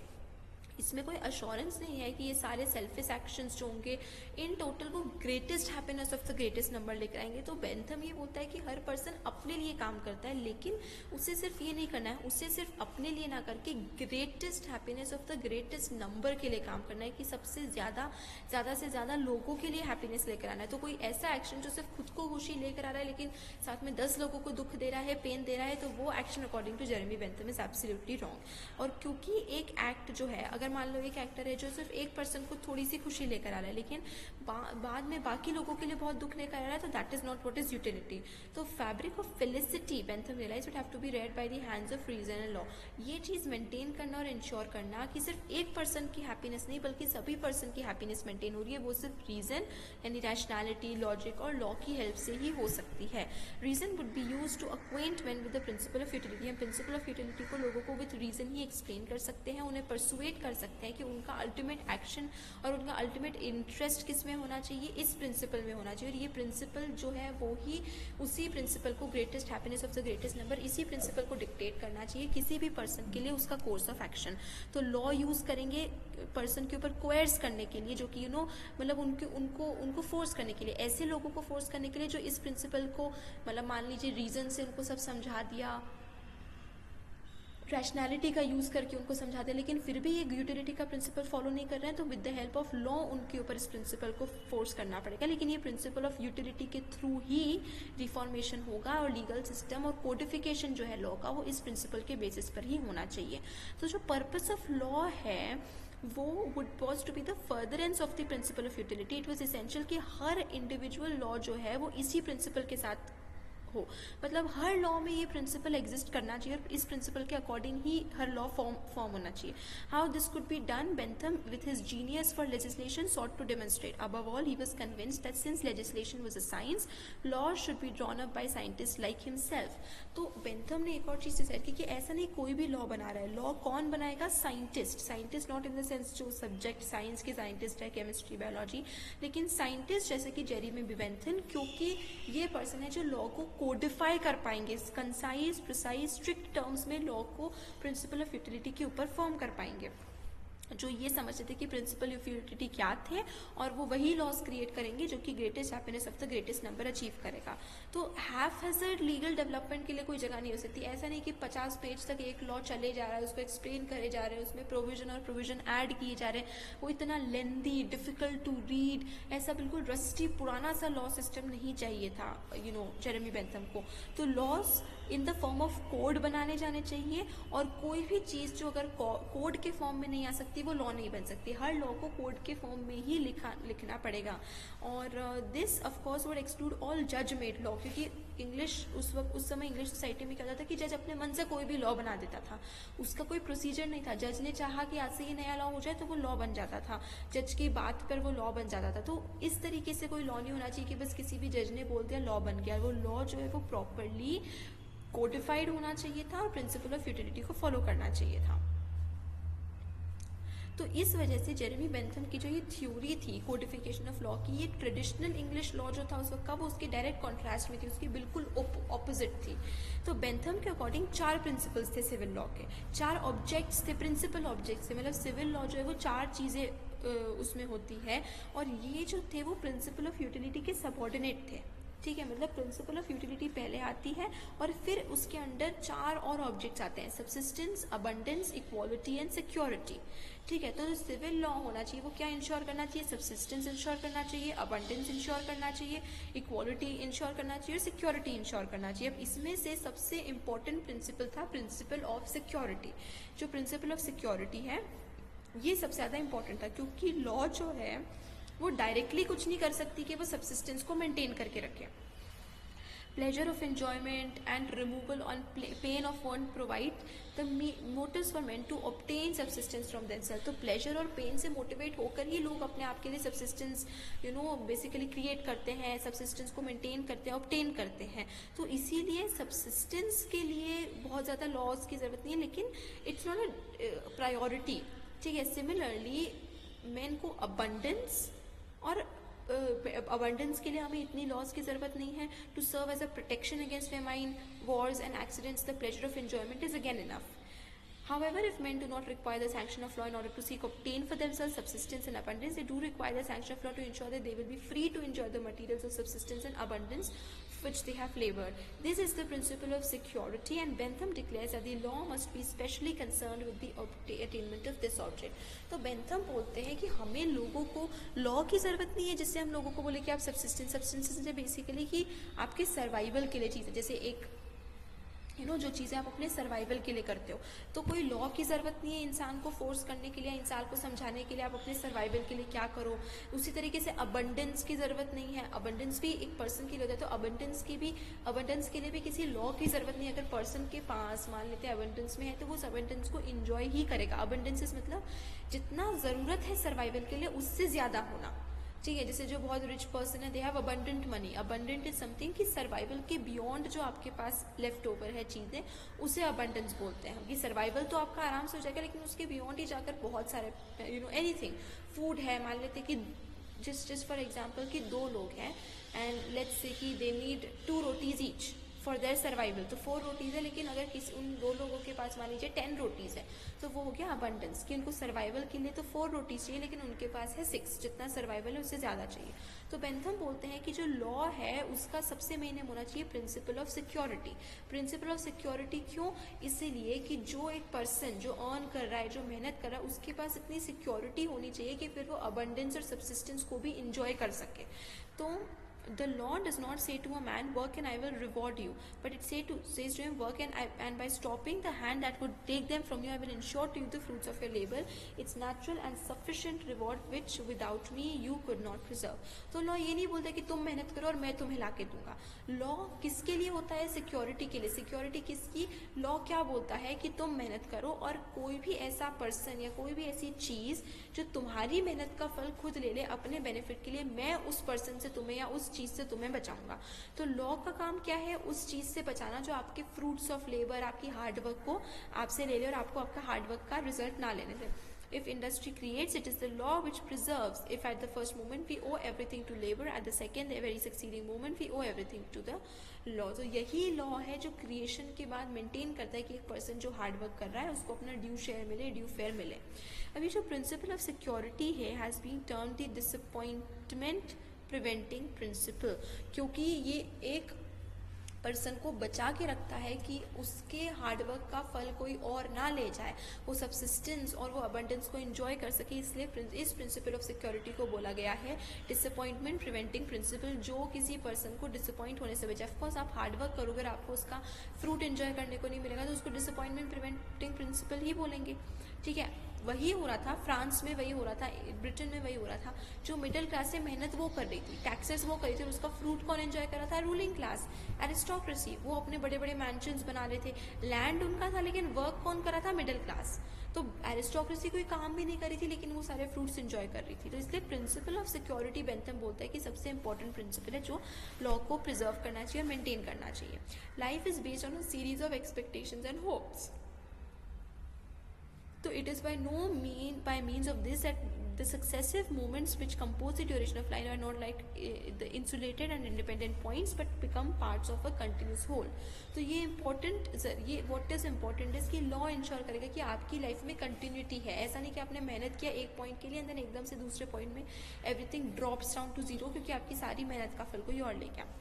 इसमें कोई अश्योरेंस नहीं है कि ये सारे सेल्फिश एक्शंस जो होंगे इन टोटल वो greatest happiness of the greatest number लेकर आएंगे। तो बेंथम ये बोलता है कि हर पर्सन अपने लिए काम करता है, लेकिन उसे सिर्फ ये नहीं करना है, उसे सिर्फ अपने लिए ना करके greatest happiness of the greatest number के लिए काम करना है, कि सबसे ज़्यादा से ज़्यादा लोगों के लिए हैप्पीनेस लेकर आना है। तो कोई ऐसा एक्शन जो सिर्फ खुद को खुशी लेकर आ रहा है लेकिन साथ में 10 लोगों को दुख दे रहा है, पेन दे रहा है, तो वो action according to Jeremy Bentham is absolutely wrong. और क्योंकि एक एक्ट जो है, अगर मान लो एक एक्टर है जो सिर्फ एक पर्सन को थोड़ी सी खुशी लेकर आ रहा है लेकिन बाद में बाकी लोगों के लिए बहुत दुख लेकर आ रहा है, तो that is not what is utility. तो fabric of felicity Bentham realise it have to be read by the hands of reason and law. ये चीज़ मेंटेन करना और इंश्योर करना कि सिर्फ एक पर्सन की हैप्पीनेस नहीं बल्कि सभी पर्सन की हैप्पीनेस मेंटेन हो रही है, वो सिर्फ रीजन यानी रैशनैलिटी, लॉजिक और लॉ की हेल्प से ही हो सकती है। Reason would be use to acquaint man with the principle of utility. हम प्रिंसिपल ऑफ यूटिलिटी को लोगों को विद रीजन ही एक्सप्लेन कर सकते हैं, उन्हें परसुएट कर सकते हैं कि उनका अल्टीमेट एक्शन और उनका अल्टीमेट इंटरेस्ट किस में होना चाहिए, इस प्रिंसिपल में होना चाहिए। और ये प्रिंसिपल जो है वो ही उसी प्रिंसिपल को, greatest happiness of the greatest number, इसी प्रिंसिपल को डिक्टेट करना चाहिए किसी भी पर्सन के लिए उसका कोर्स ऑफ एक्शन। तो लॉ यूज करेंगे पर्सन के ऊपर कोयर्स करने के लिए, जो कि मतलब उनको फोर्स करने के लिए, ऐसे लोगों को फोर्स करने के लिए जो इस प्रिंसिपल को मतलब मान लीजिए रीजन से उनको सब समझा दिया, रैशनैलिटी का यूज़ करके उनको समझा दिया, लेकिन फिर भी ये यूटिलिटी का प्रिंसिपल फॉलो नहीं कर रहे हैं, तो with the help of law उनके ऊपर इस प्रिंसिपल को फोर्स करना पड़ेगा। लेकिन ये प्रिंसिपल ऑफ यूटिलिटी के थ्रू ही रिफॉर्मेशन होगा और लीगल सिस्टम और कोडिफिकेशन जो है लॉ का वो इस प्रिंसिपल के बेसिस पर ही होना चाहिए। तो जो पर्पस ऑफ लॉ है वो was to be the furtherance of the principle of utility. It was essential कि हर इंडिविजुअल लॉ जो है वो इसी प्रिंसिपल के साथ हो, मतलब हर लॉ में ये प्रिंसिपल एग्जिस्ट करना चाहिए और इस प्रिंसिपल के अकॉर्डिंग ही हर लॉ फॉर्म होना चाहिए। How this could be done, Bentham with his genius for legislation sought to demonstrate. Above all, he was convinced that since legislation was a science, laws should be drawn up by scientists like himself. तो बेंथम ने एक और चीज़ डिसाइड की कि ऐसा नहीं कोई भी लॉ बना रहा है, लॉ कौन बनाएगा, scientist not in the sense जो सब्जेक्ट साइंस के साइंटिस्ट है, केमिस्ट्री, बायोलॉजी, लेकिन साइंटिस्ट जैसे कि जेरेमी बेंथम, क्योंकि ये पर्सन है जो लॉ को कोडिफाई कर पाएंगे, कंसाइज, प्रिसाइज, स्ट्रिक्ट टर्म्स में लॉ को प्रिंसिपल ऑफ यूटिलिटी के ऊपर फॉर्म कर पाएंगे, जो ये समझते थे कि प्रिंसिपल ऑफ यूटिलिटी क्या थे, और वो वही लॉज क्रिएट करेंगे जो कि greatest happiness of the greatest number achieve करेगा। तो हैफ हैजर्ड लीगल डेवलपमेंट के लिए कोई जगह नहीं हो सकती। ऐसा नहीं कि 50 पेज तक एक लॉ चले जा रहा है, उसको एक्सप्लेन करे जा रहे हैं, उसमें प्रोविजन ऐड किए जा रहे हैं, वो इतना लेंदी, डिफिकल्ट टू रीड, ऐसा बिल्कुल रस्टी पुराना सा लॉ सिस्टम नहीं चाहिए था जेरेमी बेंथम को। तो laws in the form of code बनाने जाने चाहिए, और कोई भी चीज़ जो अगर कोड के फॉर्म में नहीं आ सकती वो लॉ नहीं बन सकती। हर लॉ को कोड के फॉर्म में ही लिखना पड़ेगा। और this of course would exclude all जज मेड लॉ, क्योंकि इंग्लिश उस समय इंग्लिश सोसाइटी में क्या होता था कि जज अपने मन से कोई भी लॉ बना देता था, उसका कोई प्रोसीजर नहीं था। जज ने चाहा कि आज से ये नया लॉ हो जाए तो वो लॉ बन जाता था, जज की बात पर वो लॉ बन जाता था। तो इस तरीके से कोई लॉ नहीं होना चाहिए कि बस किसी भी जज ने बोल दिया लॉ बन गया। वो लॉ जो है वो प्रॉपरली कोडिफाइड होना चाहिए था और प्रिंसिपल ऑफ यूटिलिटी को फॉलो करना चाहिए था। तो इस वजह से जेरेमी बेंथम की जो ये थ्योरी थी कोडिफिकेशन ऑफ लॉ की, ये ट्रेडिशनल इंग्लिश लॉ जो था उस वक्त का, वो उसके डायरेक्ट कॉन्ट्रास्ट में थी, उसकी बिल्कुल ऑपोजिट थी। तो बेंथम के अकॉर्डिंग 4 प्रिंसिपल्स थे सिविल लॉ के, 4 ऑब्जेक्ट्स थे, प्रिंसिपल ऑब्जेक्ट्स थे। मतलब सिविल लॉ जो है वो 4 चीज़ें उसमें होती है, और ये जो थे वो प्रिंसिपल ऑफ यूटिलिटी के सबऑर्डिनेट थे। ठीक है, मतलब प्रिंसिपल ऑफ यूटिलिटी पहले आती है और फिर उसके अंडर 4 और ऑब्जेक्ट्स आते हैं, subsistence, abundance, equality and security. ठीक है, तो जो सिविल लॉ होना चाहिए वो क्या इंश्योर करना चाहिए, सबसिस्टेंस इंश्योर करना चाहिए, अबंडेंस इंश्योर करना चाहिए, इक्वालिटी इंश्योर करना चाहिए और सिक्योरिटी इंश्योर करना चाहिए। अब इसमें से सबसे इंपॉर्टेंट प्रिंसिपल था प्रिंसिपल ऑफ सिक्योरिटी। जो प्रिंसिपल ऑफ सिक्योरिटी है ये सबसे ज़्यादा इंपॉर्टेंट था, क्योंकि लॉ जो है वो डायरेक्टली कुछ नहीं कर सकती कि वो सबसिस्टेंस को मेंटेन करके रखे। Pleasure of enjoyment and removal on pain of want provide the motives for men to obtain subsistence from themself. तो प्लेजर और पेन से मोटिवेट होकर ही लोग अपने आप के लिए सबसिस्टेंस बेसिकली क्रिएट करते हैं, सबसिस्टेंस को मेंटेन करते हैं, ऑब्टेन करते हैं। तो इसीलिए सबसिस्टेंस के लिए बहुत ज़्यादा लॉज की ज़रूरत नहीं है, लेकिन इट्स नॉट अ प्रायोरिटी। ठीक है, सिमिलरली मेन को अबंडेंस और अबंडेंस के लिए हमें इतनी लॉज की ज़रूरत नहीं है। To serve as a protection against famine, wars and accidents the pleasure of enjoyment is again enough. However, if men do not require the sanction of law in order to seek obtain for themselves subsistence and abundance, they do require the sanction of law to ensure that they will be free to enjoy the materials of subsistence and abundance which they have labored. This is the principle of security, and Bentham declares that the law must be specially concerned with the attainment of this object. तो बेंथम बोलते हैं कि हमें लोगों को लॉ की ज़रूरत नहीं है जिससे हम लोगों को बोले कि आप सब्सिस्टेंस बेसिकली कि आपके सर्वाइवल के लिए चीज़ है, जैसे एक जो चीज़ें आप अपने सर्वाइवल के लिए करते हो, तो कोई लॉ की ज़रूरत नहीं है इंसान को फोर्स करने के लिए, इंसान को समझाने के लिए आप अपने सर्वाइवल के लिए क्या करो। उसी तरीके से अबंडेंस की ज़रूरत नहीं है, अबंडेंस भी एक पर्सन के लिए होता है, तो अबंडेंस के लिए भी किसी लॉ की ज़रूरत नहीं है। अगर पर्सन के पास मान लेते हैं अबंडेंस में है तो वो उस अबंडेंस को इन्जॉय ही करेगा। अबंडेंस मतलब जितना ज़रूरत है सर्वाइवल के लिए उससे ज़्यादा होना, ठीक है। जैसे जो बहुत रिच पर्सन है, they have abundant money. Abundant is something कि सर्वाइवल के बियॉन्ड जो आपके पास लेफ्ट ओवर है चीज़ें, उसे अबंडेंस बोलते हैं। कि सर्वाइवल तो आपका आराम से हो जाएगा, लेकिन उसके बियॉन्ड ही जाकर बहुत सारे एनीथिंग फूड है, मान लेते कि जस्ट फॉर एग्जाम्पल कि 2 लोग हैं एंड लेट्स से कि they need 2 rotis each for their survival, तो 4 रोटीज़ है, लेकिन अगर किसी उन 2 लोगों के पास मान लीजिए 10 रोटीज़ है, तो वो हो गया अबंडेंस कि उनको सर्वाइवल के लिए तो 4 रोटीज़ चाहिए, लेकिन उनके पास है 6, जितना सर्वाइवल है उससे ज़्यादा चाहिए। तो बेंथम बोलते हैं कि जो लॉ है उसका सबसे मेन होना चाहिए principal of security. Principal of security क्यों? इसीलिए कि जो एक पर्सन जो अर्न कर रहा है, जो मेहनत कर रहा है, उसके पास इतनी सिक्योरिटी होनी चाहिए कि फिर वो अबंडेंस और सब्सिस्टेंस को भी इंजॉय कर सके। तो the law does not say to a man, work and I will reward you, but it says to him, work and by stopping the hand that would take them from you, I will ensure to you the fruits of your labor, its natural and sufficient reward which without me you could not preserve। तो लॉ ये नहीं बोलता कि तुम मेहनत करो और मैं तुम्हें ला के दूंगा। लॉ किसके लिए होता है? सिक्योरिटी के लिए। सिक्योरिटी किसकी? लॉ क्या बोलता है कि तुम मेहनत करो और कोई भी ऐसा पर्सन या कोई भी ऐसी चीज़ जो तुम्हारी मेहनत का फल खुद ले ले अपने बेनिफिट के लिए, मैं उस पर्सन से तुम्हें या उस चीज़ से तुम्हें बचाऊंगा। तो लॉ का काम क्या है? उस चीज़ से बचाना जो आपके फ्रूट्स ऑफ लेबर, आपकी हार्डवर्क को आपसे ले ले और आपको आपका हार्डवर्क का रिजल्ट ना लेने दे। If industry creates, it is the law which preserves. If at the first moment we owe everything to labor, at the second, the very succeeding moment, we owe everything to the law. तो यही लॉ है जो क्रिएशन के बाद मेंटेन करता है कि एक पर्सन जो हार्ड वर्क कर रहा है उसको अपना ड्यू शेयर मिले, ड्यू फेयर मिले। अभी जो प्रिंसिपल ऑफ सिक्योरिटी है has been termed the disappointment preventing principle, क्योंकि ये एक पर्सन को बचा के रखता है कि उसके हार्डवर्क का फल कोई और ना ले जाए, वो सब्सिस्टेंस और वो अबंडेंस को एंजॉय कर सके। इसलिए इस प्रिंसिपल ऑफ सिक्योरिटी को बोला गया है डिसअपॉइंटमेंट प्रिवेंटिंग प्रिंसिपल, जो किसी पर्सन को डिसअपॉइंट होने से बचाए। ऑफकोर्स आप हार्डवर्क करोगे, आपको उसका फ्रूट एंजॉय करने को नहीं मिलेगा, तो उसको डिसअपॉइंटमेंट प्रिवेंटिंग प्रिंसिपल ही बोलेंगे, ठीक है। वही हो रहा था फ्रांस में, वही हो रहा था ब्रिटेन में, वही हो रहा था। जो मिडिल क्लास से मेहनत वो कर रही थी, टैक्सेस वो कर रही थी, और उसका फ्रूट कौन एंजॉय कर रहा था? Ruling class, aristocracy. वो अपने बड़े बड़े मैंशंस बना रहे थे, लैंड उनका था, लेकिन वर्क कौन कर रहा था? Middle class. तो एरिस्टोक्रेसी कोई काम भी नहीं करी थी, लेकिन वो सारे फ्रूट्स एंजॉय कर रही थी। तो इसलिए प्रिंसिपल ऑफ सिक्योरिटी बेंथम बोलता है कि सबसे इंपॉर्टेंट प्रिंसिपल है जो लॉ को प्रिजर्व करना चाहिए और मेंटेन करना चाहिए। Life is based on a series of expectations and hopes. So it is by means of this that the successive movements which compose the duration of life are not like the insulated and independent points but become parts of a continuous whole। तो ये what is important is कि लॉ इंश्योर करेगा कि आपकी लाइफ में कंटिन्यूटी है। ऐसा नहीं कि आपने मेहनत किया एक पॉइंट के लिए एंड देन एकदम से दूसरे पॉइंट में everything drops down to zero, क्योंकि आपकी सारी मेहनत का फल कोई और ले गया।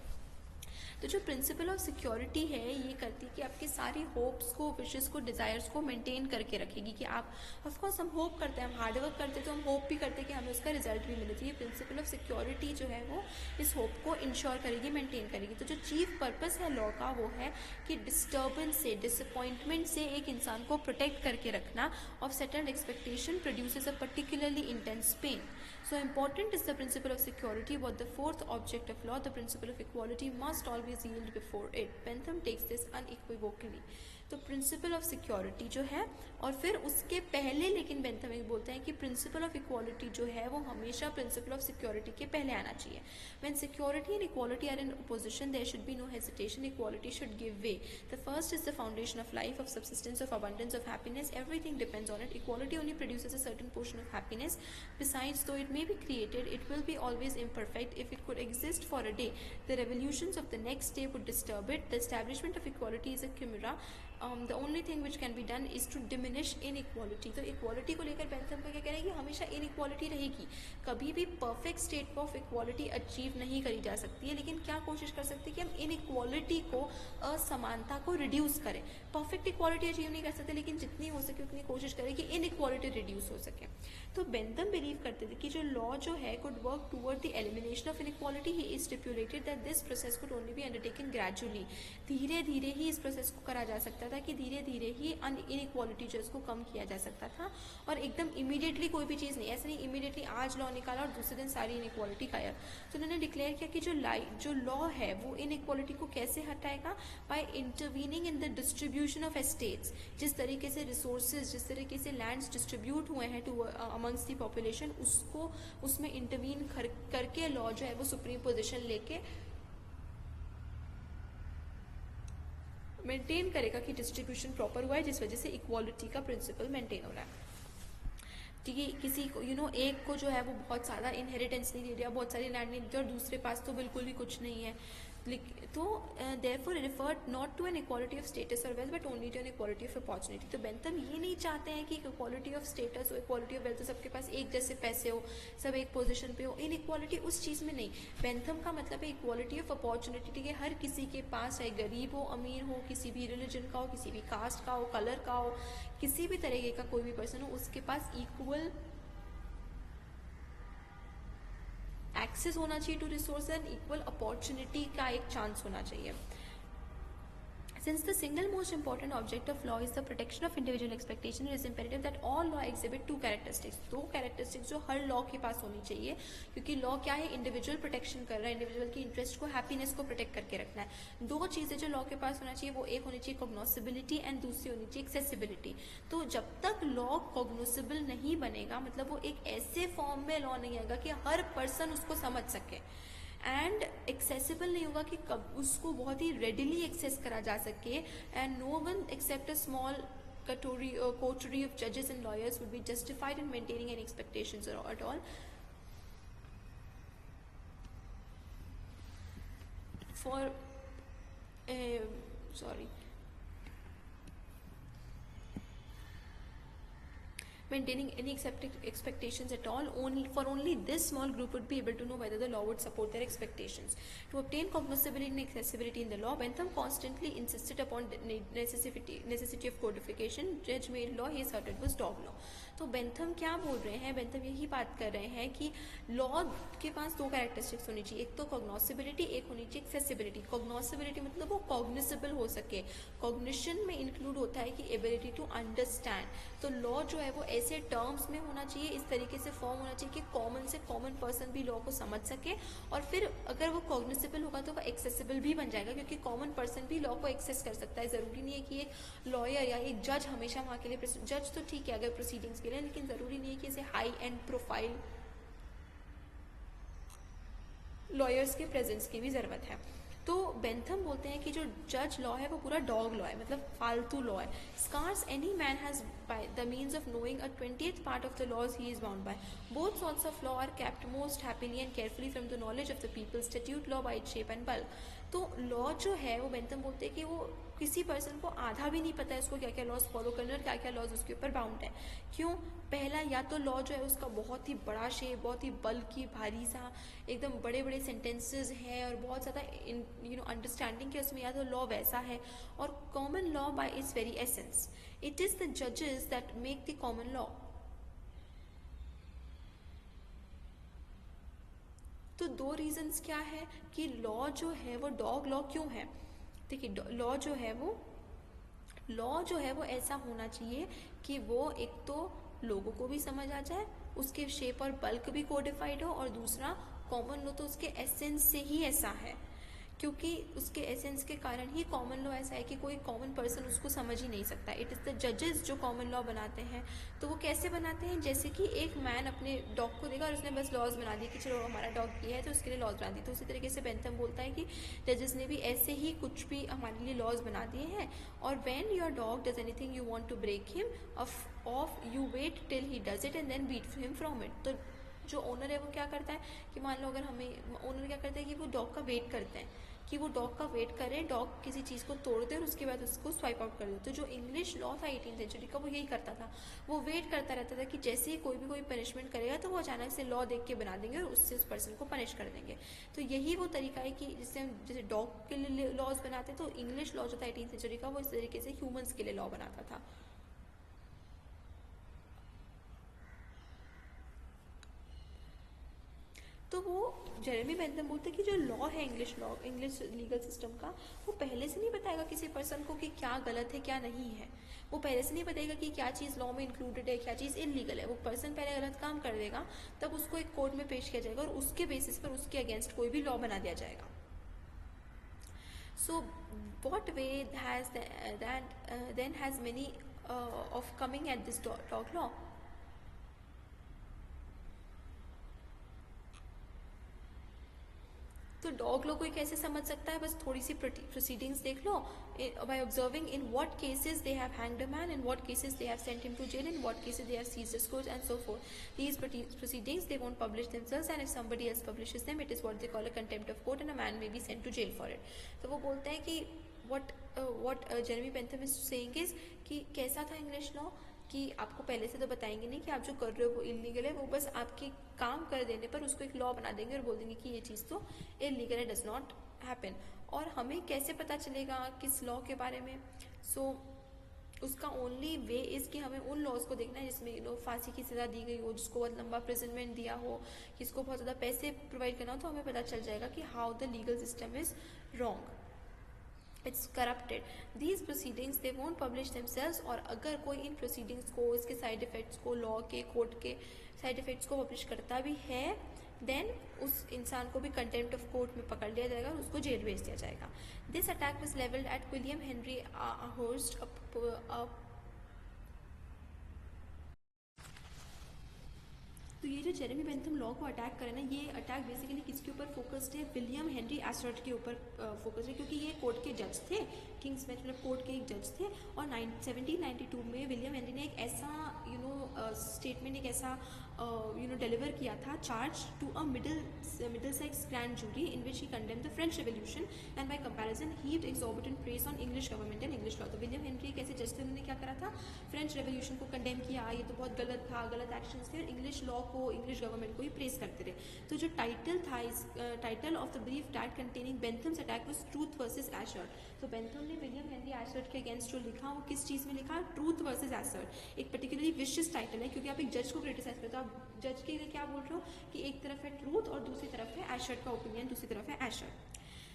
तो जो प्रिंसिपल ऑफ सिक्योरिटी है ये करती है कि आपकी सारी होप्स को, विशेस को, डिज़ायर्स को मेंटेन करके रखेगी। कि आप ऑफकोर्स हम होप करते हैं, हम हार्डवर्क करते हैं, तो हम होप भी करते हैं कि हमें उसका रिजल्ट भी मिले। तो ये प्रिंसिपल ऑफ सिक्योरिटी जो है वो इस होप को इंश्योर करेगी, मेंटेन करेगी। तो जो चीफ पर्पस है लॉ का वो है कि डिस्टर्बेंस से, डिसअपॉइंटमेंट से एक इंसान को प्रोटेक्ट करके रखना। Of settled expectation produces a particularly intense pen. So important is the principle of security, but the fourth object of law, the principle of equality, must always yield before it. Bentham takes this unequivocally. तो प्रिंसिपल ऑफ सिक्योरिटी जो है, और फिर उसके पहले लेकिन बेंथम एक बोलते हैं कि प्रिंसिपल ऑफ इक्वालिटी जो है वो हमेशा प्रिंसिपल ऑफ सिक्योरिटी के पहले आना चाहिए। When security and equality are in opposition there should be no hesitation, equality should give way. The first is the foundation of life, of subsistence, of abundance, of happiness, everything depends on it. Equality only produces a certain portion of happiness. Besides, though it may be created, it will be always imperfect. If it could exist for a day, the revolutions of the next day would disturb it. The establishment of equality is a chimera the only thing which can be done is to diminish inequality. तो इक्वालिटी को लेकर बेंथम का क्या कह रहे हैं कि हमेशा इन इक्वालिटी रहेगी, कभी भी perfect state of equality achieve नहीं करी जा सकती है, लेकिन क्या कोशिश कर सकते हैं कि हम इन इक्वालिटी को, असमानता को रिड्यूस करें। परफेक्ट इक्वालिटी अचीव नहीं कर सकते, लेकिन जितनी हो सके उतनी कोशिश करें कि इन इक्वालिटी रिड्यूस हो सके। तो बेंथम बिलीव करते थे कि जो लॉ जो है could work toward the elimination of inequality. He is stipulated that this process could only be undertaken gradually. धीरे धीरे ही इस प्रोसेस को करा जा सकता था, कि धीरे धीरे ही इनइक्वालिटी जो इसको कम किया जा सकता था, और एकदम इमीडिएटली कोई भी चीज़ नहीं, ऐसा नहीं इमीडिएटली आज लॉ निकाला और दूसरे दिन सारी इनइक्वालिटी गायब। तो उन्होंने डिक्लेयर किया कि जो लॉ है वो इनइक्वालिटी को कैसे हटाएगा, by intervening in the distribution of estates. जिस तरीके से रिसोर्सेज, जिस तरीके से लैंड्स डिस्ट्रीब्यूट हुए हैं टू अमंग्स द पॉपुलेशन, उसको उसमें इंटरवीन करके लॉ जो है वो सुप्रीम पोजीशन लेके मेंटेन करेगा कि डिस्ट्रीब्यूशन प्रॉपर हुआ है, जिस वजह से इक्वालिटी का प्रिंसिपल मेंटेन हो रहा है। ठीक है, किसी को एक को जो है वो बहुत ज़्यादा इनहेरिटेंस नहीं दे दिया, बहुत सारी लैंड नहीं दी, और दूसरे पास तो बिल्कुल भी कुछ नहीं है। तो therefore referred not to an equality of status और wealth but only to an equality of opportunity. तो बेंथम ये नहीं चाहते हैं कि इक्वालिटी ऑफ स्टेटस हो, इक्वालिटी ऑफ वेल्थ हो, सबके पास एक जैसे पैसे हो, सब एक पोजीशन पे हो, इन इक्वालिटी उस चीज़ में नहीं। बेंथम का मतलब है इक्वालिटी ऑफ अपॉर्चुनिटी। ठीक है, हर किसी के पास, चाहे गरीब हो, अमीर हो, किसी भी रिलीजन का हो, किसी भी कास्ट का हो, कलर का हो, किसी भी तरीके का कोई भी पर्सन हो, उसके पास इक्वल एक्सेस होना चाहिए to resource and equal opportunity का एक चांस होना चाहिए। Since the single most important object of law is the protection of individual expectation, it is imperative that all law exhibit two characteristics. दो characteristics जो हर law के पास होनी चाहिए, क्योंकि law क्या है, individual protection कर रहा है, individual की interest को, happiness को protect करके रखना है। दो चीज़ें जो law के पास होना चाहिए, वो एक होनी चाहिए cognoscibility and दूसरी होनी चाहिए accessibility। तो जब तक law cognoscible नहीं बनेगा, मतलब वो एक ऐसे फॉर्म में law नहीं आएगा कि हर person उसको समझ सके, एंड एक्सेसिबल नहीं होगा कि कब उसको बहुत ही रेडिली एक्सेस करा जा सके, and no one except a small coterie of judges and lawyers would be justified in maintaining any expectations at all. Maintaining any expectations at all, only this small group would be able to know whether the law would support their expectations. To obtain cognoscibility and accessibility in the law, Bentham constantly insisted upon the necessity of codification. Judge-made law he asserted was dog law. तो बेंथम क्या बोल रहे हैं, बेंथम यही बात कर रहे हैं कि लॉ के पास दो कैरेक्टरिस्टिक्स होनी चाहिए, एक तो कॉग्नोसिबिलिटी, एक होनी चाहिए एक्सेसिबिलिटी। कॉग्नोसिबिलिटी मतलब वो कॉग्निसेबल हो सके। कॉग्निशन में इंक्लूड होता है कि एबिलिटी टू अंडरस्टैंड। तो लॉ जो है वो ऐसे टर्म्स में होना चाहिए, इस तरीके से फॉर्म होना चाहिए कि कॉमन से कॉमन पर्सन भी लॉ को समझ सके, और फिर अगर वो कॉग्निसेबल होगा तो वो एक्सेसिबल भी बन जाएगा, क्योंकि कॉमन पर्सन भी लॉ को एक्सेस कर सकता है। ज़रूरी नहीं है कि एक लॉयर या एक जज हमेशा वहाँ के लिए, जज तो ठीक है अगर प्रोसीडिंग्स के लिए, लेकिन ज़रूरी नहीं है कि इसे हाई एंड प्रोफाइल लॉयर्स के प्रेजेंस की भी ज़रूरत है। तो बेंथम बोलते हैं कि जो जज लॉ है वो पूरा डॉग लॉ है, मतलब फालतू लॉ है। Scarce any man has by the means of knowing a 20th part of the laws he is bound by. Both sorts of law are kept most happily and carefully from the knowledge of the people. Statute law by its shape and bulk. तो लॉ जो है वो बेंथम बोलते हैं कि वो किसी पर्सन को आधा भी नहीं पता है उसको क्या क्या लॉज फॉलो करने और क्या क्या लॉज उसके ऊपर बाउंड है। क्यों? पहला, या तो लॉ जो है उसका बहुत ही बड़ा शेप, बहुत ही बल्कि भारी सा, एकदम बड़े बड़े सेंटेंसेस हैं और बहुत ज़्यादा अंडरस्टैंडिंग के उसमें, या तो लॉ वैसा है। और common law by its very essence, it is the जजेस that make the common law. तो दो रीजंस क्या है कि लॉ जो है वो डॉग लॉ क्यों है। देखिए, लॉ जो है वो ऐसा होना चाहिए कि वो एक तो लोगों को भी समझ आ जाए, उसके शेप और बल्क भी कोडिफाइड हो, और दूसरा कॉमन लॉ तो उसके एसेंस से ही ऐसा है, क्योंकि उसके एसेंस के कारण ही कॉमन लॉ ऐसा है कि कोई कॉमन पर्सन उसको समझ ही नहीं सकता। इट इज़ द जजेस जो कॉमन लॉ बनाते हैं। तो वो कैसे बनाते हैं, जैसे कि एक मैन अपने डॉग को देखा और उसने बस लॉज बना दिए कि चलो हमारा डॉग ये है तो उसके लिए लॉज बना दी। तो उसी तरीके से बेंथम बोलता है कि जजेस ने भी ऐसे ही कुछ भी हमारे लिए लॉज बना दिए हैं। और when your dog does anything you want to break him of you wait till he does it and then beat him from it. तो जो ओनर है वो क्या करता है कि मान लो अगर हमें ओनर क्या करता है कि वो डॉग का वेट करते हैं कि वो डॉग का वेट करे, डॉग किसी चीज़ को तोड़ दे और उसके बाद उसको स्वाइप आउट कर दे। तो जो इंग्लिश लॉ था 18th सेंचुरी का, वो यही करता था, वो वेट करता रहता था कि जैसे ही कोई पनिशमेंट करेगा तो वो अचानक से लॉ देख के बना देंगे और उससे उस पर्सन को पनिश कर देंगे। तो यही वो तरीका है कि जिससे हम जैसे डॉग के लिए लॉज बनाते, तो इंग्लिश लॉ जो था 18th सेंचुरी का, वो इस तरीके से ह्यूमंस के लिए लॉ बनाता था। तो वो जेरेमी बेंथम बोलते हैं कि जो लॉ है इंग्लिश लीगल सिस्टम का, वो पहले से नहीं बताएगा किसी पर्सन को कि क्या गलत है क्या नहीं है। वो पहले से नहीं बताएगा कि क्या चीज़ लॉ में इंक्लूडेड है, क्या चीज़ इलीगल है। वो पर्सन पहले गलत काम कर देगा, तब उसको एक कोर्ट में पेश किया जाएगा और उसके बेसिस पर उसके अगेंस्ट कोई भी लॉ बना दिया जाएगा। So what way has then has many of coming at this dog law? तो डॉग लॉ कोई कैसे समझ सकता है, बस थोड़ी सी प्रोसीडिंग्स देख लो, by observing in what cases they have hanged a man, in what cases they have sent him to jail, in what cases they have seized his goods and so forth. These proceedings they won't publish themselves, and if somebody else publishes them, it is what they call a contempt of court and a man may be sent to jail for it. तो वो बोलते हैं कि what Jeremy Bentham is saying is कि कैसा था इंग्लिश लॉ, कि आपको पहले से तो बताएंगे नहीं कि आप जो कर रहे हो वो इलीगल है, वो बस आपके काम कर देने पर उसको एक लॉ बना देंगे और बोल देंगे कि ये चीज़ तो इलीगल है, डज नॉट हैपन। और हमें कैसे पता चलेगा किस लॉ के बारे में? उसका ओनली वे इज़ कि हमें उन लॉज को देखना है जिसमें फांसी की सज़ा दी गई हो, जिसको बहुत लंबा प्रिजनमेंट दिया हो, किसको बहुत ज़्यादा पैसे प्रोवाइड करना हो, तो हमें पता चल जाएगा कि how the legal system is wrong, it's corrupted. These proceedings they won't publish themselves, और अगर कोई इन प्रोसीडिंग्स को, इसके साइड इफ़ेक्ट्स को, लॉ के कोर्ट के साइड इफ़ेक्ट्स को पब्लिश करता भी है, देन उस इंसान को भी कंटेम्प्ट ऑफ कोर्ट में पकड़ लिया जाएगा और उसको जेल भेज दिया जाएगा। This attack was levelled at William Henry Horst, तो ये जो जेरेमी बेंथम लॉ को अटैक करे ना, ये अटैक बेसिकली किसके ऊपर फोकस्ड है? विलियम हेनरी एशर्ट के ऊपर फोकस्ड है, क्योंकि ये कोर्ट के जज थे, किंग्स बेंच मतलब कोर्ट के एक जज थे। और 1792 में विलियम हेनरी ने एक ऐसा स्टेटमेंट, एक ऐसा डिलीवर किया था, charge to a Middlesex grand jury, in which he condemned the French revolution and by comparison heaved exorbitant praise on English government and English law. तो विलियम हेनरी एक ऐसे जज थे, उन्होंने क्या करा था? फ्रेंच रेवोल्यूशन को कंडेम किया, ये तो बहुत गलत था, गलत एक्शंस थे, और इंग्लिश लॉ को, इंग्लिश गवर्नमेंट को ही प्रेस करते थे। तो जो टाइटल था, इस title of the brief diet containing Bentham's attack was truth versus Ashurst. तो बेंथम ने विलियम हेनरी एशर्ट के अगेंस्ट जो लिखा, वो किस चीज़ में लिखा? Truth versus Ashurst. एक पर्टिकुलरली विशियस टाइटल है, क्योंकि आप एक जज को क्रिटिसाइज करते हो, आप जज के लिए क्या बोल रहे हो कि एक तरफ है ट्रूथ और दूसरी तरफ है एशर्ट का ओपिनियन, दूसरी तरफ है एशर्ट।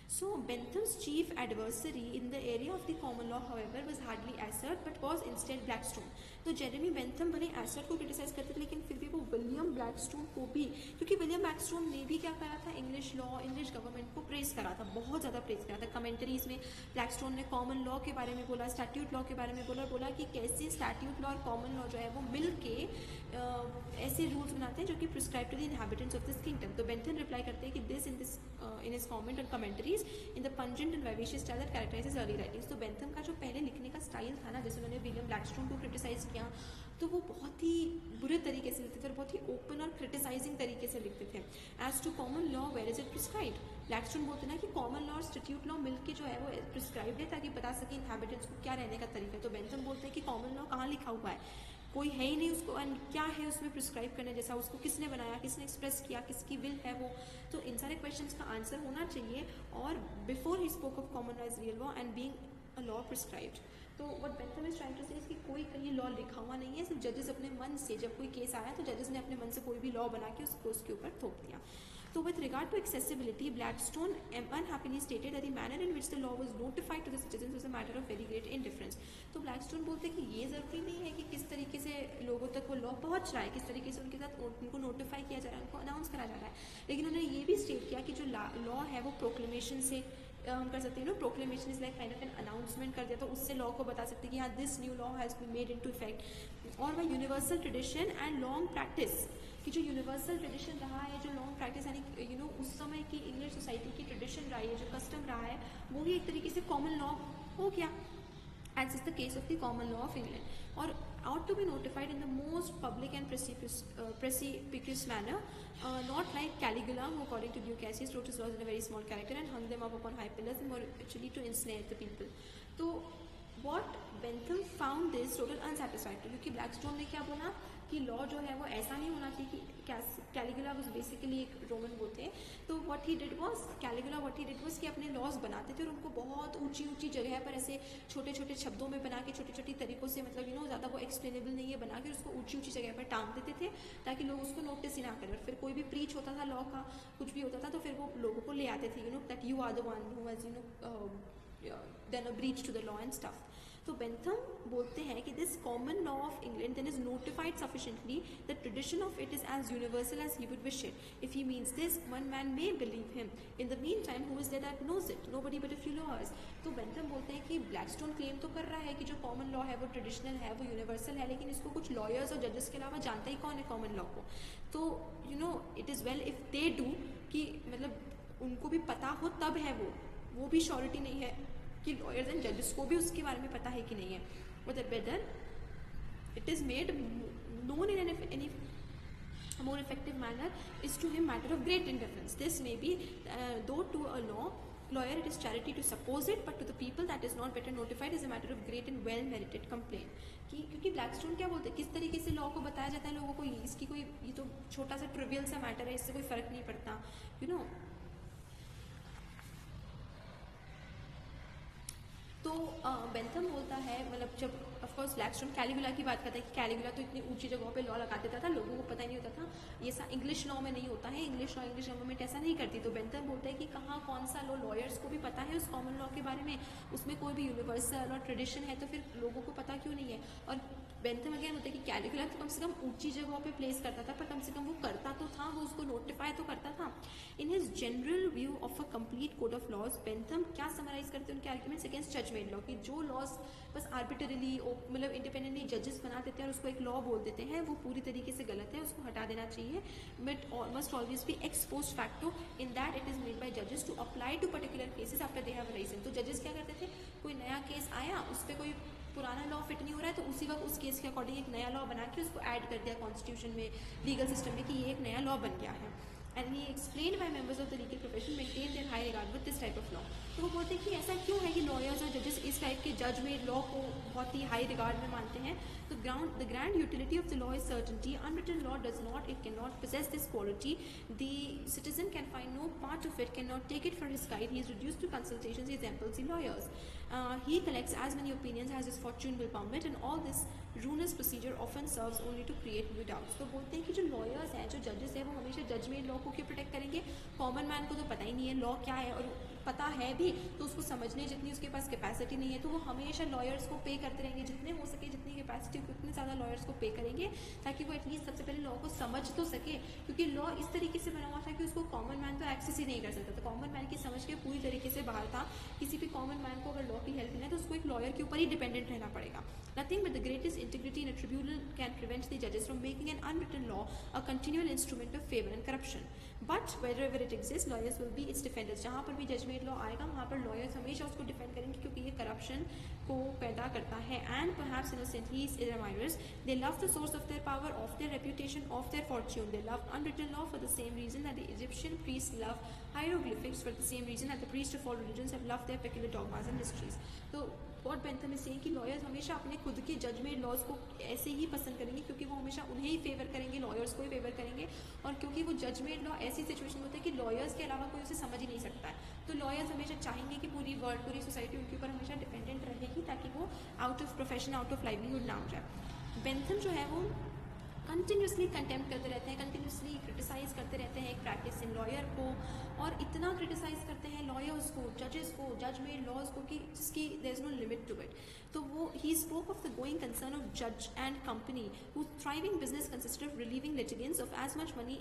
So Bentham's chief adversary in the area of the common law, however, was hardly Ashurst, but was instead Blackstone. तो जेरेमी बेंथम भले एशर्ट को क्रिटिसाइज करते थे, लेकिन फिर भी वो विलियम ब्लैकस्टोन को भी, क्योंकि विलियम ब्लैकस्टोन ने भी क्या करा था? इंग्लिश लॉ, इंग्लिश गवर्नमेंट को प्रेस करा था, बहुत ज़्यादा प्रेस करा था। कमेंटरीज में ब्लैकस्टोन ने कॉमन लॉ के बारे में बोला, स्टैट्यूट लॉ के बारे में बोला कि कैसे स्टैट्यूट लॉ और कॉमन लॉ जो है वो मिल के ऐसे रूल्स बनाते हैं जो कि prescribe to the inhabitants of this kingdom. तो बेंथम रिप्लाई करते हैं कि दिस इन हिज कमेंट और commentaries in the pungent and vivacious style that characterises early writings. तो बेंथम का जो पहले लिखने का स्टाइल था ना, जैसे उन्होंने विलियम ब्लैकस्टोन को क्रिटिसाइज किया, तो वो बहुत ही बुरे तरीके से लिखते थे और बहुत ही ओपन और क्रिटिसाइजिंग तरीके से लिखते थे। As to common law where is it prescribed, Blackstone बोलते ना कि कॉमन लॉ और स्टैट्यूट लॉ मिलके जो है वो प्रिस्क्राइब्ड है, ताकि बता सके इनहैबिटेंट्स को क्या रहने का तरीका है। तो बेंथम बोलते हैं कि कॉमन लॉ कहाँ लिखा हुआ है? कोई है ही नहीं उसको, एंड क्या है उसमें प्रिस्क्राइब करने जैसा? उसको किसने बनाया, किसने एक्सप्रेस किया, किसकी विल है वो? तो इन सारे क्वेश्चंस का आंसर होना चाहिए। और before he spoke of common law is real law and being a law prescribed. तो what Bentham is trying to say कि कोई कहीं लॉ लिखा हुआ नहीं है, सिर्फ जजेस अपने मन से, जब कोई केस आया तो जजेस ने अपने मन से कोई भी लॉ बना के उसको उसके ऊपर थोप दिया। So with regard to accessibility, Blackstone unhappily stated that the manner in which the law was notified to the citizens was a matter of very great indifference. तो Blackstone बोलते हैं कि ये ज़रूरी नहीं है कि किस तरीके से लोगों तक वो लॉ पहुंच रहा है, किस तरीके से उनके साथ उनको नोटिफाई किया जा रहा है, उनको अनाउंस करा जा रहा है, लेकिन उन्होंने ये भी स्टेट किया कि जो लॉ है वो प्रोक्लेमेशन से हम कर सकते हैं। Proclamation is like kind of an announcement कर दिया, तो उससे लॉ को बता सकते हैं कि हाँ this new law has been made into effect. और by universal tradition and long practice, कि जो यूनिवर्सल ट्रेडिशन रहा है, जो लॉन्ग प्रैक्टिस यानी उस समय की इंग्लिश सोसाइटी की ट्रेडिशन रही है, जो कस्टम रहा है, वो ही एक तरीके से कॉमन लॉ हो गया, as is the case of the common law of England. और ought to be notified in the most public and precipitous manner, not like Caligula, who according to Duke Cassius wrote his laws in a very small character and hung them up upon high pillars and more actually to ensnare the people. तो what Bentham found this total unsatisfactory, क्योंकि ब्लैकस्टोन ने क्या बोला कि लॉ जो है वो ऐसा नहीं होना चाहिए कि कैलिगुला वाज बेसिकली एक रोमन वो थे, तो व्हाट ही डिड वाज कि अपने लॉज बनाते थे और उनको बहुत ऊंची ऊंची जगह पर ऐसे छोटे छोटे शब्दों में बना के छोटे छोटे तरीकों से, मतलब ज़्यादा वो एक्सप्लेनेबल नहीं है बना के उसको ऊंची ऊंची जगह पर टांग देते थे ताकि लोग उसको नोटिस ही ना करें। और फिर कोई भी प्रीच होता था लॉ का, कुछ भी होता था तो फिर वो लोगों को ले आते थे, that you are the one who has then a breach to the law and stuff. तो बेंथम बोलते हैं कि this common law of England then is notified sufficiently, the tradition of it is as universal as he would wish it. If he means this, one man may believe him, in the mean time who is there that knows it, nobody but a few lawyers. तो बेंथम बोलते हैं कि ब्लैकस्टोन क्लेम तो कर रहा है कि जो कॉमन लॉ है वो ट्रेडिशनल है, वो यूनिवर्सल है, लेकिन इसको कुछ लॉयर्स और जजेस के अलावा जानता ही कौन है कॉमन लॉ को। तो it is well if they do, कि मतलब उनको भी पता हो तब है वो भी श्योरिटी नहीं है कि लॉयर्स एंड जजेस को भी उसके बारे में पता है कि नहीं है। whether it is made known in any more effective manner is to him matter of great indifference. This may be though to a lawyer it is charity to suppose it, but to the people that is not better notified is a matter of great and well merited complaint. क्योंकि ब्लैकस्टोन क्या बोलते हैं, किस तरीके से लॉ को बताया जाता है लोगों को, इसकी कोई ये तो छोटा सा ट्रिवियल सा मैटर है, इससे कोई फर्क नहीं पड़ता, तो बेंथम बोलता है, मतलब जब ऑफकोर्स ब्लैकस्टोन कैलिगुला की बात करता है कि कैलिगुला तो इतनी ऊंची जगहों पे लॉ लगा देता था, लोगों को पता ही नहीं होता था, ये सा इंग्लिश लॉ में नहीं होता है, इंग्लिश गवर्नमेंट ऐसा नहीं करती। तो बेंथम बोलता है कि कहाँ कौन सा लॉ लॉयर्स को भी पता है उस कॉमन लॉ के बारे में, उसमें कोई भी यूनिवर्सल और ट्रेडिशन है, तो फिर लोगों को पता क्यों नहीं है। और बेंथम अगेन होता है कि कैलिगुला तो कम से कम ऊंची जगहों पे प्लेस करता था, पर कम से कम वो करता तो था, वो उसको नोटिफाई तो करता था। In his general view of a complete code of laws, Bentham क्या समराइज करते हैं उनके आर्ग्यूमेंट्स अगेंस्ट जजमेंट लॉ, कि जो लॉज बस आर्बिटरली मतलब इंडिपेंडेंटली जजेस बना देते हैं और उसको एक लॉ बोल देते हैं, वो पूरी तरीके से गलत है, उसको हटा देना चाहिए। But must always be ex post facto in that it is made by जजेस to apply to particular cases after they have arisen. तो जजेस क्या करते थे, कोई नया केस आया, उस पर कोई पुराना लॉ फिट नहीं हो रहा है, तो उसी वक्त उस केस के अकॉर्डिंग एक नया लॉ बना के उसको ऐड कर दिया कॉन्स्टिट्यूशन में, लीगल सिस्टम में, कि ये एक नया लॉ बन गया है। And he explain by members of the legal profession maintain their high regard with this type of law. तो वो बोलते हैं कि ऐसा क्यों है कि लॉयर्स और जजेस इस टाइप के जज में लॉ को बहुत ही हाई रिगार्ड में मानते हैं। तो the grand utility of the law is certainty, unwritten law does not, it can not possess this quality, the citizen can find no part of it, cannot take it for his guide, he is reduced to consultations, he resembles the lawyers. He collects as many opinions as his fortune will permit, and all this ruinous procedure often serves only to create new doubts. तो बोलते हैं कि जो lawyers हैं, जो judges हैं, वो हमेशा जजमेंट लॉ को क्यों प्रोटेक्ट करेंगे, कॉमन मैन को तो पता ही नहीं है लॉ क्या है, और पता है भी तो उसको समझने जितनी उसके पास कैपेसिटी नहीं है, तो वो हमेशा लॉयर्स को पे करते रहेंगे, जितने हो सके जितनी कैपेसिटी उतने ज़्यादा लॉयर्स को पे करेंगे, ताकि वो एटलीस्ट सबसे पहले लॉ को समझ तो सके, क्योंकि लॉ इस तरीके से बना हुआ था कि उसको कॉमन मैन तो एक्सेस ही नहीं कर सकता था, कॉमन मैन की समझ के पूरी तरीके से बाहर था। किसी भी कॉमन मैन को अगर लॉ की हेल्प लेना है तो उसको एक लॉयर के ऊपर ही डिपेंडेंट रहना पड़ेगा। Nothing but the greatest integrity in a tribunal can prevent the judges from making an unwritten law a continual instrument of favor and corruption. But wherever it exists, lawyers will be its defenders. जहाँ पर भी जजमेंट लॉ आएगा वहाँ पर लॉयर्स हमेशा उसको डिफेंड करेंगे, क्योंकि ये करप्शन को पैदा करता है। And perhaps innocently its admirers, they love the source of their power, of their reputation, of their fortune. They love unwritten law for the same reason that the Egyptian priests love hieroglyphics, for the same reason that the priests of all religions have loved their peculiar dogmas and mysteries. तो वॉट बेंथम इज सेइंग कि लॉयर्स हमेशा अपने खुद के जजमेंट लॉज को ऐसे ही पसंद करेंगे, क्योंकि वो हमेशा उन्हें ही फेवर करेंगे, लॉयर्स को ही फेवर करेंगे, और क्योंकि वो जजमेंट लॉ ऐसी सिचुएशन होता है कि लॉयर्स के अलावा कोई उसे समझ ही नहीं सकता है, तो लॉयर्स हमेशा चाहेंगे कि पूरी वर्ल्ड, पूरी सोसाइटी उनके ऊपर हमेशा डिपेंडेंट रहेगी, ताकि वो out of profession, out of livelihood ना हो जाए। बेंथम जो है वो कंटिन्यूसली कंटेम्प्ट करते रहते हैं, कंटिन्यूसली क्रिटिसाइज करते रहते हैं एक प्रैक्टिसिंग लॉयर को, और इतना क्रिटिसाइज करते हैं लॉयर्स को, जजेस को, जजमेंट लॉज को, कि जिसकी there is no limit to it. तो वो he spoke of the going concern of जज and company whose thriving business consisted of relieving litigants of as much money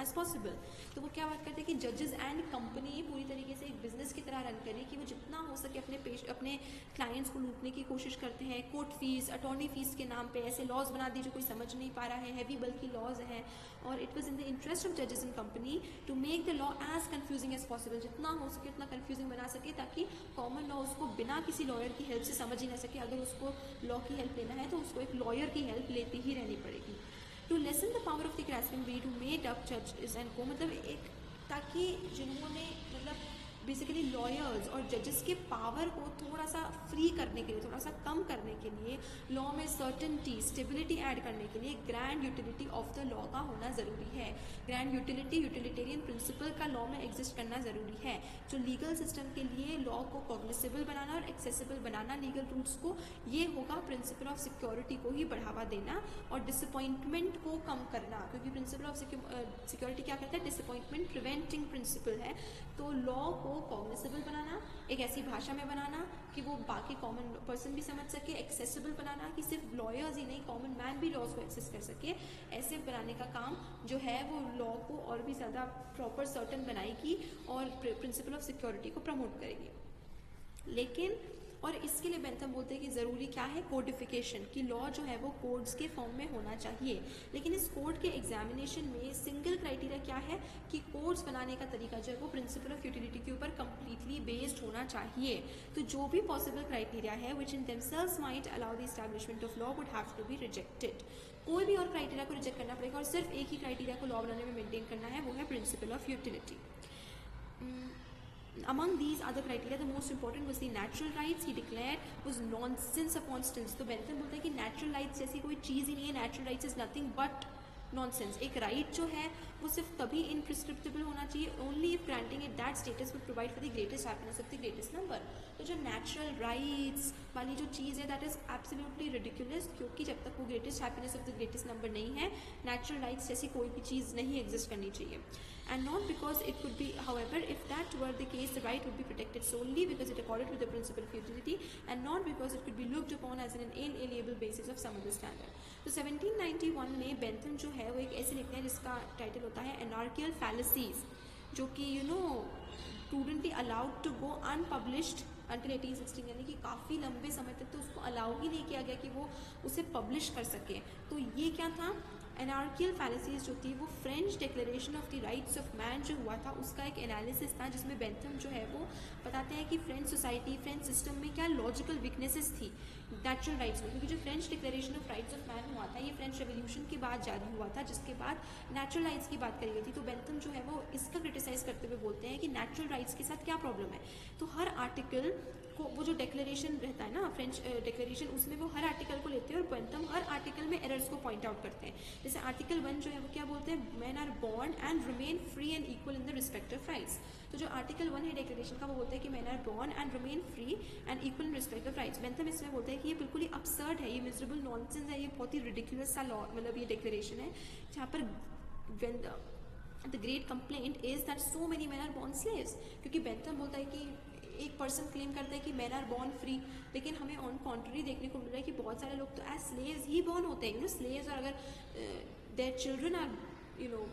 as possible. तो वो क्या बात करते हैं कि जजेस एंड कंपनी पूरी तरीके से एक बिजनेस की तरह रन करे, कि वो जितना हो सके अपने क्लाइंट्स को लूटने की कोशिश करते हैं, कोर्ट फीस, अटॉर्नी फीस के नाम पे ऐसे लॉज बना दिए जो कोई समझ नहीं पा रहा है, हैवी बल्कि लॉज हैं, और it was in the interest of जजेस in company to make the law as confusing as possible, जितना हो सके उतना कन्फ्यूजिंग बना सके ताकि कॉमन लॉ उसको बिना किसी लॉयर की हेल्प से समझ ही ना सके। अगर उसको लॉ की हेल्प लेना है तो उसको एक लॉयर की हेल्प लेती ही रहनी पड़ेगी। To lessen the power of the grasping breed to made up जजेस एंड को, मतलब एक ताकि जिन्होंने मतलब बेसिकली लॉयर्स और जजेस के पावर को थोड़ा सा फ्री करने के लिए, थोड़ा सा कम करने के लिए, लॉ में सर्टेनिटी, स्टेबिलिटी ऐड करने के लिए grand utility of the law का होना ज़रूरी है। ग्रैंड यूटिलिटी, यूटिलिटेरियन प्रिंसिपल का लॉ में एग्जिस्ट करना ज़रूरी है, जो लीगल सिस्टम के लिए लॉ को कॉग्निसेबल बनाना और एक्सेसिबल बनाना लीगल रूल्स को, ये होगा प्रिंसिपल ऑफ सिक्योरिटी को ही बढ़ावा देना और डिसअपॉइंटमेंट को कम करना, क्योंकि प्रिंसिपल ऑफ सिक्योरिटी क्या कहता है, डिसअपॉइंटमेंट प्रिवेंटिंग प्रिंसिपल है। तो लॉ को कॉग्निसेबल बनाना, एक ऐसी भाषा में बनाना कि वो बाकी कॉमन पर्सन भी समझ सके, एक्सेसिबल बनाना कि सिर्फ लॉयर्स ही नहीं कॉमन मैन भी लॉज को एक्सेस कर सके, ऐसे बनाने का काम जो है वो लॉ को और भी ज़्यादा प्रॉपर सर्टन बनाएगी और प्रिंसिपल ऑफ सिक्योरिटी को प्रमोट करेगी। लेकिन और इसके लिए बेंथम बोलते हैं कि ज़रूरी क्या है, कोडिफिकेशन, कि लॉ जो है वो कोड्स के फॉर्म में होना चाहिए। लेकिन इस कोड के एग्जामिनेशन में सिंगल क्राइटेरिया क्या है कि कोड्स बनाने का तरीका जो है वो प्रिंसिपल ऑफ यूटिलिटी के ऊपर कंप्लीटली बेस्ड होना चाहिए। तो जो भी पॉसिबल क्राइटेरिया है which in themselves might allow the establishment of law would have to be rejected. कोई भी और क्राइटेरिया को रिजेक्ट करना पड़ेगा और सिर्फ एक ही क्राइटेरिया को लॉ बनाने में मेंटेन करना है, वो है principal of utility. Among these other criteria, the most important was the natural rights. He declared was nonsense upon stilts. तो बेंथम बोलता है कि natural rights जैसी कोई चीज़ ही नहीं है, natural rights is nothing but nonsense. एक राइट जो है वो सिर्फ तभी इनप्रिस्क्रिप्टिबल होना चाहिए, only if granting it that status would provide for the greatest happiness of the greatest number. तो जो नेचुरल राइट्स वाली जो चीज़ है दैट इज एब्सोल्युटली रिडिकुलस, क्योंकि जब तक वो greatest happiness of the greatest number नहीं है, नेचुरल राइट्स जैसी कोई भी चीज़ नहीं एग्जिस्ट करनी चाहिए। And not because it could be, however, if that were the case, the right would be protected solely because it accorded with the principle of utility and not because it could be looked upon as an inalienable basis of some other standard. तो 1791 में बेंथम जो है वो एक ऐसे लिखते हैं जिसका टाइटल होता है anarchical fallacies, जो कि prudently allowed to go unpublished until 1816, यानी कि काफ़ी लंबे समय तक तो उसको अलाउ ही नहीं किया गया कि वो उसे पब्लिश कर सके। तो ये क्या था, एनार्कियल फैलेसीज जो थी वो French declaration of the rights of man जो हुआ था उसका एक एनालिसिस था, जिसमें बेंथम जो है वो बताते हैं कि फ्रेंच सोसाइटी, फ्रेंच सिस्टम में क्या लॉजिकल वीकनेसेस थी नेचुरल राइट्स में। क्योंकि जो French declaration of rights of man हुआ था ये फ्रेंच रेवोल्यूशन के बाद जारी हुआ था, जिसके बाद नेचुरल राइट्स की बात करी गई थी। तो बेंथम जो है वो इसका क्रिटिसाइज करते हुए बोलते हैं कि नेचुरल राइट्स के साथ क्या प्रॉब्लम है। तो हर आर्टिकल को, वो जो डिक्लेरेशन रहता है ना फ्रेंच डिक्लेरेशन, उसमें वो हर आर्टिकल को लेते हैं और बेंथम हर आर्टिकल में एरर्स को पॉइंट आउट करते हैं। जैसे आर्टिकल 1 जो है वो क्या बोलते हैं, man are born and remain free and equal in the respective rights. तो जो आर्टिकल 1 है डिक्लेरेशन का वो बोलता है कि man are born and remain free and equal in respective rights. Bentham इसमें बोलते हैं कि ये बिल्कुल ही अपसर्ड है, ये मिजरेबल नॉनसेंस है, ये बहुत ही रिडिकुलस सा लॉ, मतलब ये डिक्लेरेशन है जहाँ पर the great complaint is that so many man are born slaves. क्योंकि बेंथम बोलता है कि एक पर्सन क्लेम करता है कि मैन आर बॉर्न फ्री, लेकिन हमें ऑन कॉन्ट्री देखने को मिल रहा है कि बहुत सारे लोग तो एज स्लेव्स ही बॉर्न होते हैं। स्लेव्स, और अगर देयर चिल्ड्रन आर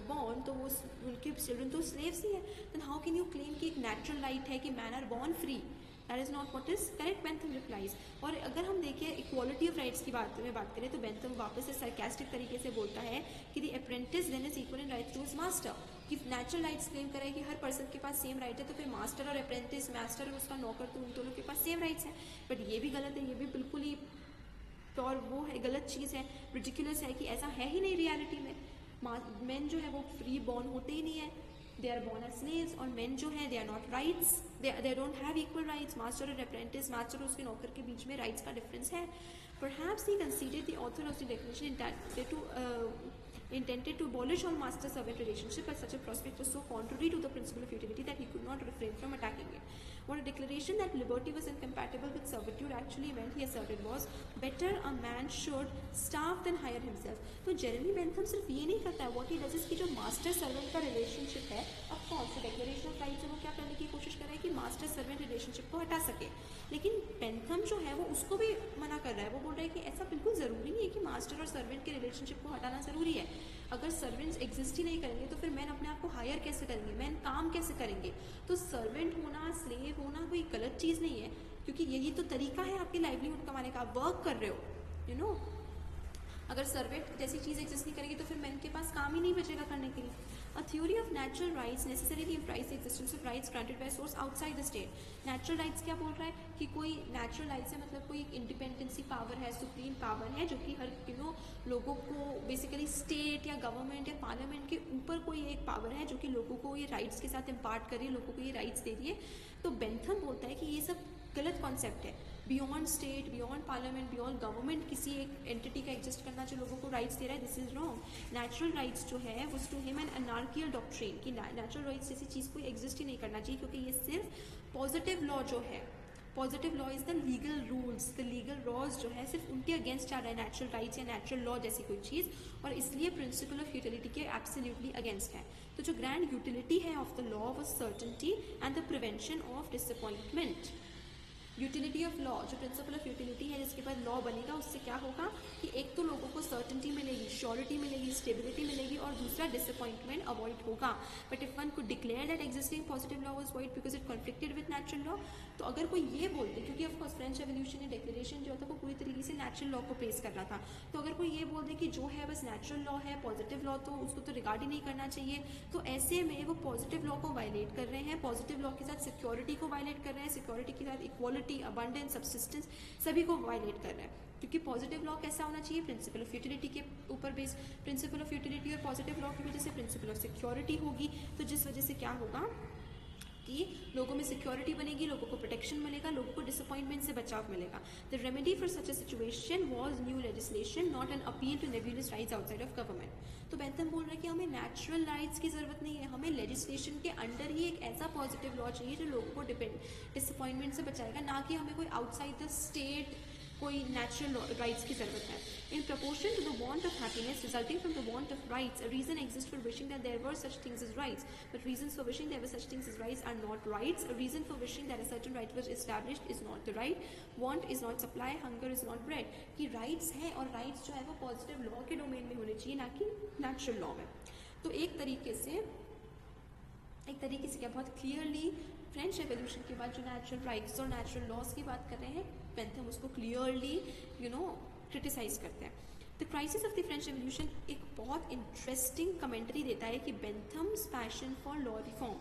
बॉर्न तो वो उनके चिल्ड्रन तो स्लेव्स ही है। Then how can you claim कि एक नेचुरल राइट है कि man are born free? That is not what is correct, Bentham replies. और अगर हम देखें इक्वालिटी ऑफ राइट्स की बात करें तो बेंथम वापस से सरकास्टिक तरीके से बोलता है कि the apprentice then is equal in right to his master. कि नेचुरल राइट्स क्लेम करें कि हर पर्सन के पास सेम राइट है, तो फिर मास्टर और अप्रेंटिस, मास्टर और उसका नौकर, तो उन दोनों के पास सेम राइट्स हैं। बट ये भी गलत है, ये भी बिल्कुल ही प्योर वो है, गलत चीज़ है, रिडिकुलस है कि ऐसा है ही नहीं रियलिटी में। मेन जो है वो फ्री बॉर्न होते ही नहीं है, they are born as slaves. और मेन जो है they are not rights, they don't have equal rights. Master और अप्रेंटिस, मास्टर और उसके नौकर के बीच में राइट्स का डिफरेंस है। Perhaps he considered the author of the declaration intended to abolish all master-servant relationship, but such a prospect was so contrary to the principle of utility that he could not refrain from attacking it. What a declaration that liberty was incompatible with servitude actually meant, he asserted, was better a man should starve than hire himself. तो जेरेमी बेंथम सिर्फ ये नहीं करता है, what he does is कि जो मास्टर सर्वेंट का रिलेशनशिप है, अब कौन से डिक्लेरेशन ऑफ राइट्स है वो क्या करने की कोशिश कर रहा है कि मास्टर सर्वेंट रिलेशनशिप को हटा सके। लेकिन बेंथम जो है वो उसको भी मना कर रहा है, वो बोल रहा है कि ऐसा बिल्कुल ज़रूरी नहीं है कि मास्टर और सर्वेंट के रिलेशनशिप को हटाना ज़रूरी है। अगर सर्वेंट्स एग्जिस्ट ही नहीं करेंगे तो फिर मैन अपने आप को हायर कैसे करेंगे, मैन काम कैसे करेंगे? तो सर्वेंट होना, स्लेव होना कोई गलत चीज़ नहीं है, क्योंकि यही तो तरीका है आपकी लाइवलीहुड कमाने का। आप वर्क कर रहे हो, अगर सर्वेंट जैसी चीज़ एग्जिस्ट नहीं करेगी तो फिर मैन के पास काम ही नहीं बचेगा करने के लिए। A theory of natural rights necessarily implies the existence of rights granted by source outside the state. Natural rights क्या बोल रहा है कि कोई नेचुरल राइट्स है मतलब कोई इंडिपेंडेंसी पावर है, सुप्रीम पावर है जो कि हर लोगों को बेसिकली स्टेट या गवर्नमेंट या पार्लियामेंट के ऊपर कोई एक पावर है जो कि लोगों को ये राइट्स के साथ इम्पार्ट कर रही है, लोगों को ये राइट्स दे रही है। तो बेंथम बोलता है कि ये सब गलत कॉन्सेप्ट है। Beyond state, beyond parliament, beyond government किसी एक एंटिटी का एग्जिस्ट करना जो लोगों को राइट्स दे रहा है, this is wrong. Natural rights जो है वो टू हिम एन अनार्कियल डॉक्ट्रिन कि नेचुरल राइट्स जैसी चीज़ कोई एग्जिस्ट ही नहीं करना चाहिए, क्योंकि ये सिर्फ पॉजिटिव लॉ जो है, positive law is the legal rules, the legal laws जो है सिर्फ उनके अगेंस्ट आ रहा है नेचुरल राइट्स या नेचुरल लॉ जैसी कोई चीज़, और इसलिए प्रिंसिपल ऑफ यूटिलिटी के एब्सोल्युटली अगेंस्ट है। तो जो ग्रैंड यूटिलिटी है of the law was certainty and the prevention of disappointment. Utility of law, जो प्रिंसिपल ऑफ यूटिलिटी है जिसके बाद लॉ बनेगा, उससे क्या होगा कि एक तो लोगों को सर्टेनिटी मिलेगी, श्योरिटी मिलेगी, स्टेबिलिटी मिलेगी, और दूसरा डिसअपॉइंटमेंट अवॉइड होगा। But if one could declare that existing positive law was void because it conflicted with natural law, तो अगर कोई ये बोलते, क्योंकि ऑफकोर्स फ्रेंच रेवोल्यूशन या डिक्लेरेशन जो था वो पूरी तरीके से नेचुरल लॉ को प्रेस कर रहा था, तो अगर कोई ये बोल दे कि जो है बस नेचुरल लॉ है, पॉजिटिव लॉ तो उसको तो रिगार्ड ही नहीं करना चाहिए, तो ऐसे में वो पॉजिटिव लॉ को वायलेट कर रहे हैं, पॉजिटिव लॉ के साथ सिक्योरिटी को वायलेट कर रहे हैं, सिक्योरिटी के साथ इक्वालिटी, अबंडेंस, सब्सिस्टेंस सभी को वायलेट कर रहे हैं। क्योंकि पॉजिटिव लॉ कैसा होना चाहिए, प्रिंसिपल ऑफ यूटिलिटी के ऊपर बेस, प्रिंसिपल ऑफ यूटिलिटी और पॉजिटिव लॉ की वजह से प्रिंसिपल ऑफ सिक्योरिटी होगी, तो जिस वजह से क्या होगा कि लोगों में सिक्योरिटी बनेगी, लोगों को प्रोटेक्शन मिलेगा, लोगों को डिसअपॉइंटमेंट से बचाव मिलेगा। The remedy for such a situation was new legislation, not an appeal to nebulous rights outside of government. तो बेंथम बोल रहा है कि हमें नेचुरल राइट्स की जरूरत नहीं है, हमें लेजिस्लेशन के अंडर ही एक ऐसा पॉजिटिव लॉ चाहिए जो लोगों को डिसअपॉइंटमेंट से बचाएगा, ना कि हमें कोई आउटसाइड द स्टेट कोई नेचुरल राइट्स की जरूरत है। In proportion to the want of happiness resulting from the want of rights, a reason exist for wishing that there were such things as rights, but reasons for wishing there were such things as rights are not rights, a reason for wishing that a certain right was established is not the right, want is not supply, hunger is not bread. कि राइट्स है और राइट्स जो है वो पॉजिटिव लॉ के डोमेन में होने चाहिए, ना कि नेचुरल लॉ में। तो एक तरीके से क्या बहुत क्लियरली फ्रेंच रेवोल्यूशन के बाद जो नेचुरल राइट्स और नेचुरल लॉज की बात कर रहे हैं, बेंथम उसको क्लियरली क्रिटिसाइज करते हैं। The crisis of the French revolution एक बहुत इंटरेस्टिंग कमेंट्री देता है कि बेंथम्स पैशन फॉर लॉ रिफॉर्म।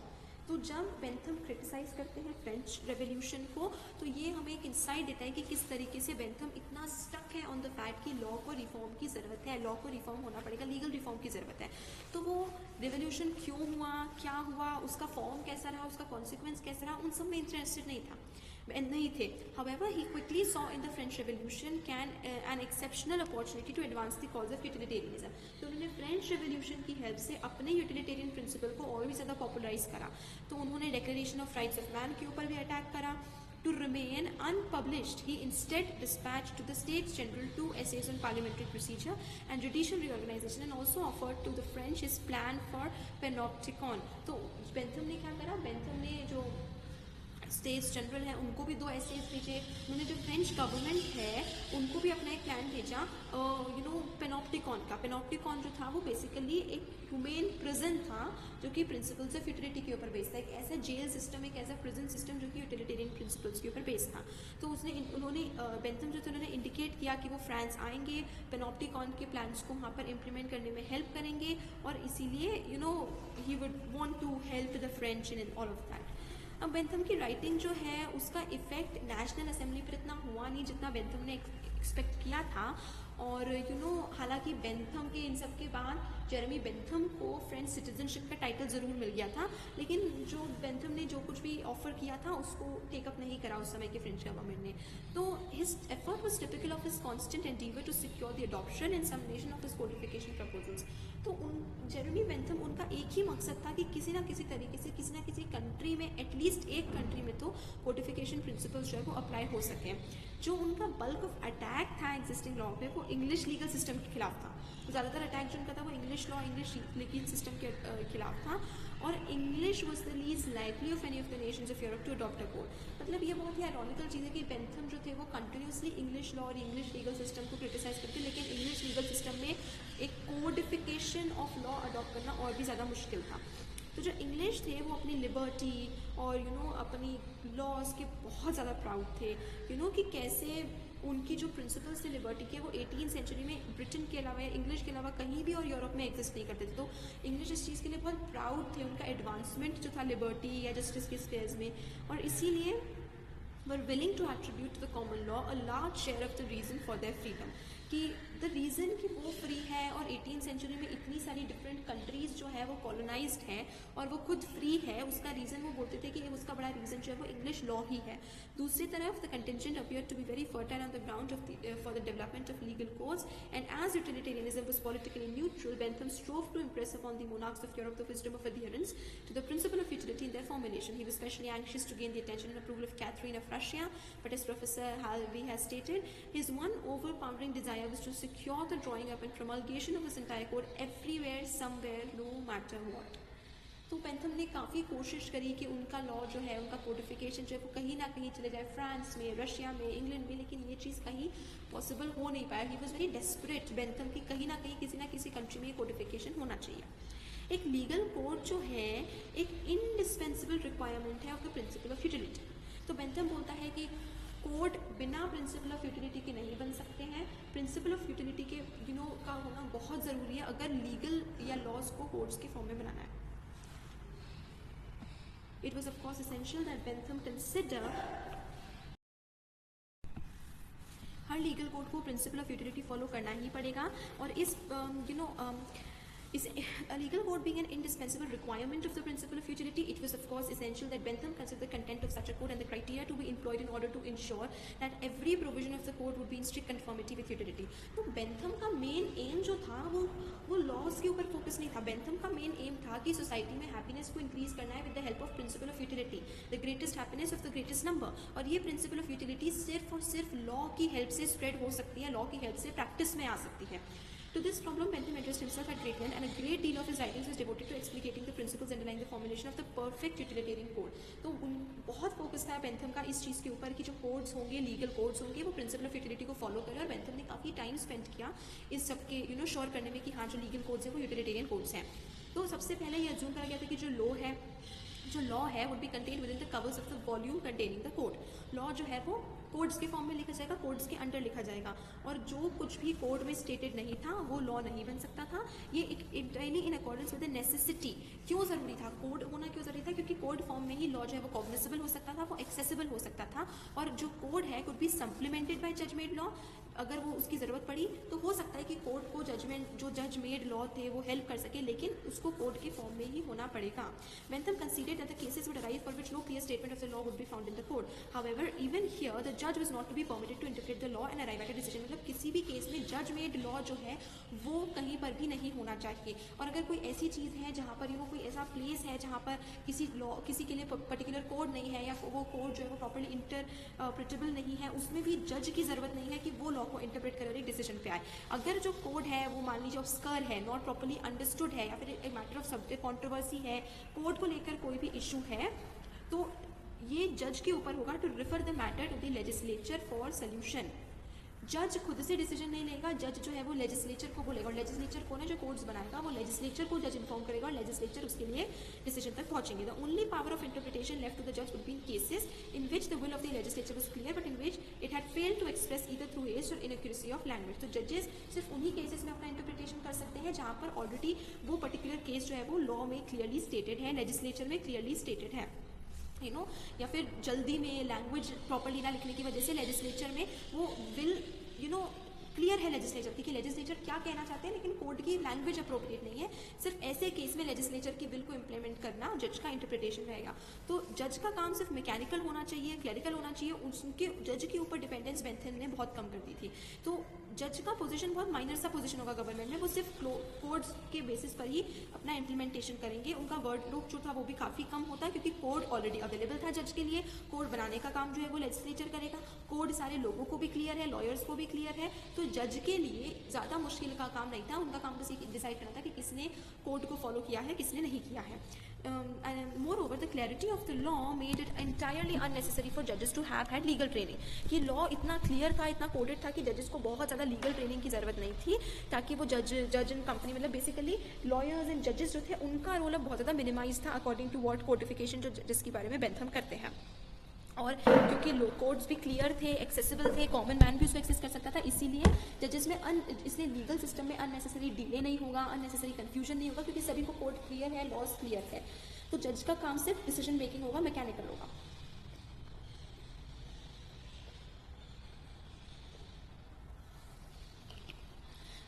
तो जब बेंथम क्रिटिसाइज करते हैं फ्रेंच रेवोल्यूशन को, तो ये हमें एक इंसाइट देता है कि किस तरीके से बेंथम इतना स्टक है ऑन द फैक्ट कि लॉ को रिफॉर्म की ज़रूरत है, लॉ को रिफॉर्म होना पड़ेगा, लीगल रिफॉर्म की ज़रूरत है। तो वो रेवोल्यूशन क्यों हुआ, क्या हुआ, उसका फॉर्म कैसा रहा, उसका कॉन्सिक्वेंस कैसा रहा, उन सब में इंटरेस्टेड नहीं थे। However, he quickly saw in the French Revolution an exceptional opportunity to advance the cause of utilitarianism. तो उन्होंने फ्रेंच रेवोल्यूशन की हेल्प से अपने यूटिलिटेरियन प्रिंसिपल को और भी ज़्यादा पॉपुलराइज करा। तो उन्होंने declaration of rights of man के ऊपर भी अटैक करा। To remain unpublished, he instead dispatched to the States General 2 essays on parliamentary procedure and judicial reorganization, and also offered to the French his plan for panopticon. तो बेंथम ने क्या करा, बेंथम ने जो स्टेट्स जनरल हैं उनको भी 2 एसेज भेजे, उन्होंने जो फ्रेंच गवर्नमेंट है उनको भी अपना एक प्लान भेजा पेनॉप्टिकॉन का। पेनॉप्टिकॉन जो था वो बेसिकली एक ह्यूमेन प्रिजन था जो कि प्रिंसिपल्स ऑफ यूटिलिटी के ऊपर बेस्ड था, एक ऐसा जेल सिस्टम, एक ऐसा प्रिजन सिस्टम जो कि यूटिलिटेरियन प्रिंसिपल्स के ऊपर बेस्ड था। तो उन्होंने बेंथम जो थे उन्होंने इंडिकेट किया कि वो फ्रांस आएंगे, पेनॉप्टिकॉन के प्लान्स को वहाँ पर इम्प्लीमेंट करने में हेल्प करेंगे, और इसीलिए he would want to help the French in all of that. अब बेंथम की राइटिंग जो है उसका इफेक्ट नेशनल असेंबली पर इतना हुआ नहीं जितना बेंथम ने एक्सपेक्ट किया था। और हालांकि बेंथम के इन सब के बाद जेरेमी बेंथम को फ्रेंच सिटीजनशिप का टाइटल ज़रूर मिल गया था, लेकिन जो बेंथम ने जो कुछ भी ऑफर किया था उसको टेकअप नहीं करा उस समय के फ्रेंच गवर्नमेंट ने। तो his effort was typical of his constant endeavour to secure the adoption and submission of his codification proposals. तो जेरेमी बेंथम उनका एक ही मकसद था कि किसी ना किसी तरीके से किसी ना किसी कंट्री में, एटलीस्ट एक कंट्री में तो कोडिफिकेशन प्रिंसिपल्स जो है वो अप्लाई हो सके। जो उनका बल्क ऑफ अटैक था एग्जिस्टिंग लॉ पे वो इंग्लिश लीगल सिस्टम के खिलाफ था। ज़्यादातर अटैक जो उनका था वो English law, English legal system के खिलाफ था, और English was the least likely of any of the nations of Europe to adopt a code. मतलब ये बहुत ही आयरॉनिकल चीज़ है कि बेंथम जो थे वो कंटिन्यूसली इंग्लिश लॉ और इंग्लिश लीगल सिस्टम को क्रिटिसाइज करते, लेकिन इंग्लिश लीगल सिस्टम में एक कोडिफिकेशन ऑफ लॉ अडॉप्ट करना और भी ज़्यादा मुश्किल था। तो जो इंग्लिश थे वो अपनी लिबर्टी और अपनी लॉज के बहुत ज़्यादा प्राउड थे, कि कैसे उनकी जो प्रिंसिपल्स थे लिबर्टी के वो 18th सेंचुरी में ब्रिटेन के अलावा, इंग्लिश के अलावा कहीं भी और यूरोप में एग्जिस्ट नहीं करते थे। तो इंग्लिश इस चीज़ के लिए बहुत प्राउड थे, उनका एडवांसमेंट जो था लिबर्टी या जस्टिस के स्पेयर्स में, और इसीलिए were willing to attribute to the common law a large share of the reason for their freedom, कि द रीज़न कि वो फ्री है और 18th सेंचुरी में इतनी सारी डिफरेंट कंट्रीज़ जो है वो कॉलोनाइज्ड है और वो खुद फ्री है, उसका रीज़न वो बोलते थे कि उसका बड़ा रीज़न जो है वो इंग्लिश लॉ ही है। दूसरी तरफ the contingent appear to be very fertile on the ground of for the development of legal codes, and as utilitarianism was politically neutral, Bentham strove to impress upon the monarchs of Europe the wisdom of adherence to the principle of utility in their formulation. He was especially anxious to gain the attention and approval of Catherine of Russia, but as Professor Halvey has stated, his one overpowering desire was to secure the drawing up and promulgation of this entire code everywhere, somewhere, no matter what. तो बेंथम ने काफ़ी कोशिश करी कि उनका लॉ जो है, उनका कोडिफिकेशन जो है वो कहीं ना कहीं चले जाए, फ्रांस में, रशिया में, इंग्लैंड में, लेकिन ये चीज़ कहीं पॉसिबल हो नहीं पाया। He was very desperate Bentham कि कहीं ना किसी कंट्री में ये कोडिफिकेशन होना चाहिए। एक लीगल कोड जो है एक इनडिस्पेंसिबल रिक्वायरमेंट है of the principle of utility. तो बेंथम बोलता है कि कोड बिना प्रिंसिपल ऑफ यूटिलिटी के नहीं बन सकते हैं। प्रिंसिपल ऑफ यूटिलिटी के का होना बहुत ज़रूरी है अगर लीगल या लॉज को कोड्स के फॉर्म में बनाना है। It was of course essential that Bentham consider her legal code को प्रिंसिपल ऑफ यूटिलिटी फॉलो करना ही पड़ेगा, और इस is a legal code being an indispensable requirement of the principle of utility, it was of course essential that Bentham consider the content of such a code and the criteria to be employed in order to ensure that every provision of the code would be in strict conformity with utility. तो बेंथम का मेन एम जो था वो लॉज के ऊपर फोकस नहीं था। बेंथम का मेन एम था कि सोसाइटी में हैप्पीनेस को इंक्रीज करना है with the help of principal of utility, the greatest happiness of the greatest number. और ये प्रिंसिपल ऑफ यूटिलिटी सिर्फ और सिर्फ लॉ की हेल्प से स्प्रेड हो सकती है, लॉ की हेल्प से प्रैक्टिस में आ सकती है। To this problem, Bentham addressed himself at great length, and a great deal of his writings was devoted to explicating the principles underlying the formulation of the perfect utilitarian code. तो बहुत फोकस था बेंथम का इस चीज़ के ऊपर कि जो कोड्स होंगे, लीगल कोड्स होंगे, वो प्रिंसिपल ऑफ यूटिलिटी को फॉलो करें, और बेंथम ने काफ़ी टाइम स्पेंड किया इस सब के श्योर करने में कि हाँ जो लीगल कोड्स हैं वो यूटिलिटेरियन कोड्स हैं। तो सबसे पहले ये अज्यूम करा गया था कि जो लॉ है would be contained with in the covers of the volume containing the code. Law जो है वो कोड्स के फॉर्म में लिखा जाएगा, कोड्स के अंडर लिखा जाएगा, और जो कुछ भी कोड में स्टेटेड नहीं था वो लॉ नहीं बन सकता था। ये entirely in accordance with the necessity. क्यों ज़रूरी था कोड होना, क्यों ज़रूरी था? क्योंकि कोड फॉर्म में ही लॉ जो है वो कॉग्निसेबल हो सकता था, वो एक्सेसिबल हो सकता था, और जो कोड है कुड बी सप्लीमेंटेड बाय जज मेड लॉ। अगर वो उसकी ज़रूरत पड़ी तो हो सकता है कि कोड को जो जज मेड लॉ थे वो हेल्प कर सके, लेकिन उसको कोड के फॉर्म में ही होना पड़ेगा। Bentham considered that the cases would arise for which no clear statement of the law would be found in the code. However, even here the judge was not to be permitted to interpret the law and arrive at a decision. मतलब किसी भी केस में जज मेड लॉ जो है वो कहीं पर भी नहीं होना चाहिए। और अगर कोई ऐसी चीज़ है जहाँ पर कोई ऐसा प्लेस है जहाँ पर किसी के लिए पर्टिकुलर कोड नहीं है, या वो कोड जो है वो प्रॉपर्ली इंटरप्रेटेबल नहीं है, उसमें भी जज की ज़रूरत नहीं है कि वो लॉ को इंटरप्रेट करे और एक डिसीजन पे आए। अगर जो कोड है वो मान लीजिए ऑब्स्क्योर है, नॉट प्रॉपर्ली अंडरस्टूड है, या फिर एक मैटर ऑफ सब्जेक्ट कॉन्ट्रोवर्सी है, कोड को लेकर कोई भी इशू है, तो ये जज के ऊपर होगा to refer the matter to the legislature for solution. जज खुद से डिसीजन नहीं लेगा, जज जो है वो लेजिस्लेचर को बोलेगा, और लेजिस्लेचर कौन है? जो कोड्स बनाएगा, वो लेजिस्लेचर को जज इन्फॉर्म करेगा और लेजिस्लेचर उसके लिए डिसीजन तक पहुंचेंगे। The only power of interpretation left to the जज would be in cases in which the will of the legislature was clear but in which it had failed to express either through haste or inaccuracy of language. तो जजेस सिर्फ उन्हीं केसेस में अपना इंटरप्रिटेशन कर सकते हैं जहाँ पर ऑलरेडी वो पर्टिकुलर केस जो है वो लॉ में क्लियरली स्टेटेड है, लेजिस्लेचर में क्लियरली स्टेटेड है, या फिर जल्दी में लैंग्वेज प्रॉपर्ली ना लिखने की वजह से लेजिस्लेचर में वो विल क्लियर है लेजिस्लेचर की कि लेजिस्लेचर क्या कहना चाहते हैं, लेकिन कोड की लैंग्वेज अप्रोप्रिएट नहीं है। सिर्फ ऐसे केस में लेजिस्लेचर की बिल को इम्प्लीमेंट करना जज का इंटरप्रिटेशन रहेगा। तो जज का काम सिर्फ मैकेनिकल होना चाहिए, क्लरिकल होना चाहिए, उनके जज के ऊपर डिपेंडेंस बेंथम ने बहुत कम कर दी थी। तो जज का पोजीशन बहुत माइनर सा पोजीशन होगा गवर्नमेंट में, वो सिर्फ कोड्स के बेसिस पर ही अपना इम्प्लीमेंटेशन करेंगे। उनका वर्ड लुक जो था वो भी काफ़ी कम होता है, क्योंकि कोड ऑलरेडी अवेलेबल था जज के लिए। कोड बनाने का काम जो है वो लेजिस्लेचर करेगा, कोड सारे लोगों को भी क्लियर है, लॉयर्स को भी क्लियर है, तो जज के लिए ज़्यादा मुश्किल का काम नहीं था। उनका काम बस ये डिसाइड करना था कि किसने कोड को फॉलो किया है, किसने नहीं किया है। Moreover, the clarity of the law made it entirely unnecessary for judges to have had legal training. कि लॉ इतना क्लियर था, इतना कोडेड था कि जजेस को बहुत ज़्यादा लीगल ट्रेनिंग की ज़रूरत नहीं थी, ताकि वो जज इन कंपनी मतलब बेसिकली लॉयर्स एंड जजेस जो थे उनका रोल अब बहुत ज़्यादा मिनिमाइज था अकॉर्डिंग टू वॉट कोडिफिकेशन जो जिसके बारे में बेंथम करते हैं। और क्योंकि लो कोड्स भी क्लियर थे, एक्सेसिबल थे, कॉमन मैन भी उसको एक्सेस कर सकता था, इसीलिए जजेस में इसलिए लीगल सिस्टम में अननेसेसरी डिले नहीं होगा, अननेसेसरी कन्फ्यूजन नहीं होगा, क्योंकि सभी को कोड क्लियर है, लॉज क्लियर है। तो जज का काम सिर्फ डिसीजन मेकिंग होगा, मैकेनिकल होगा।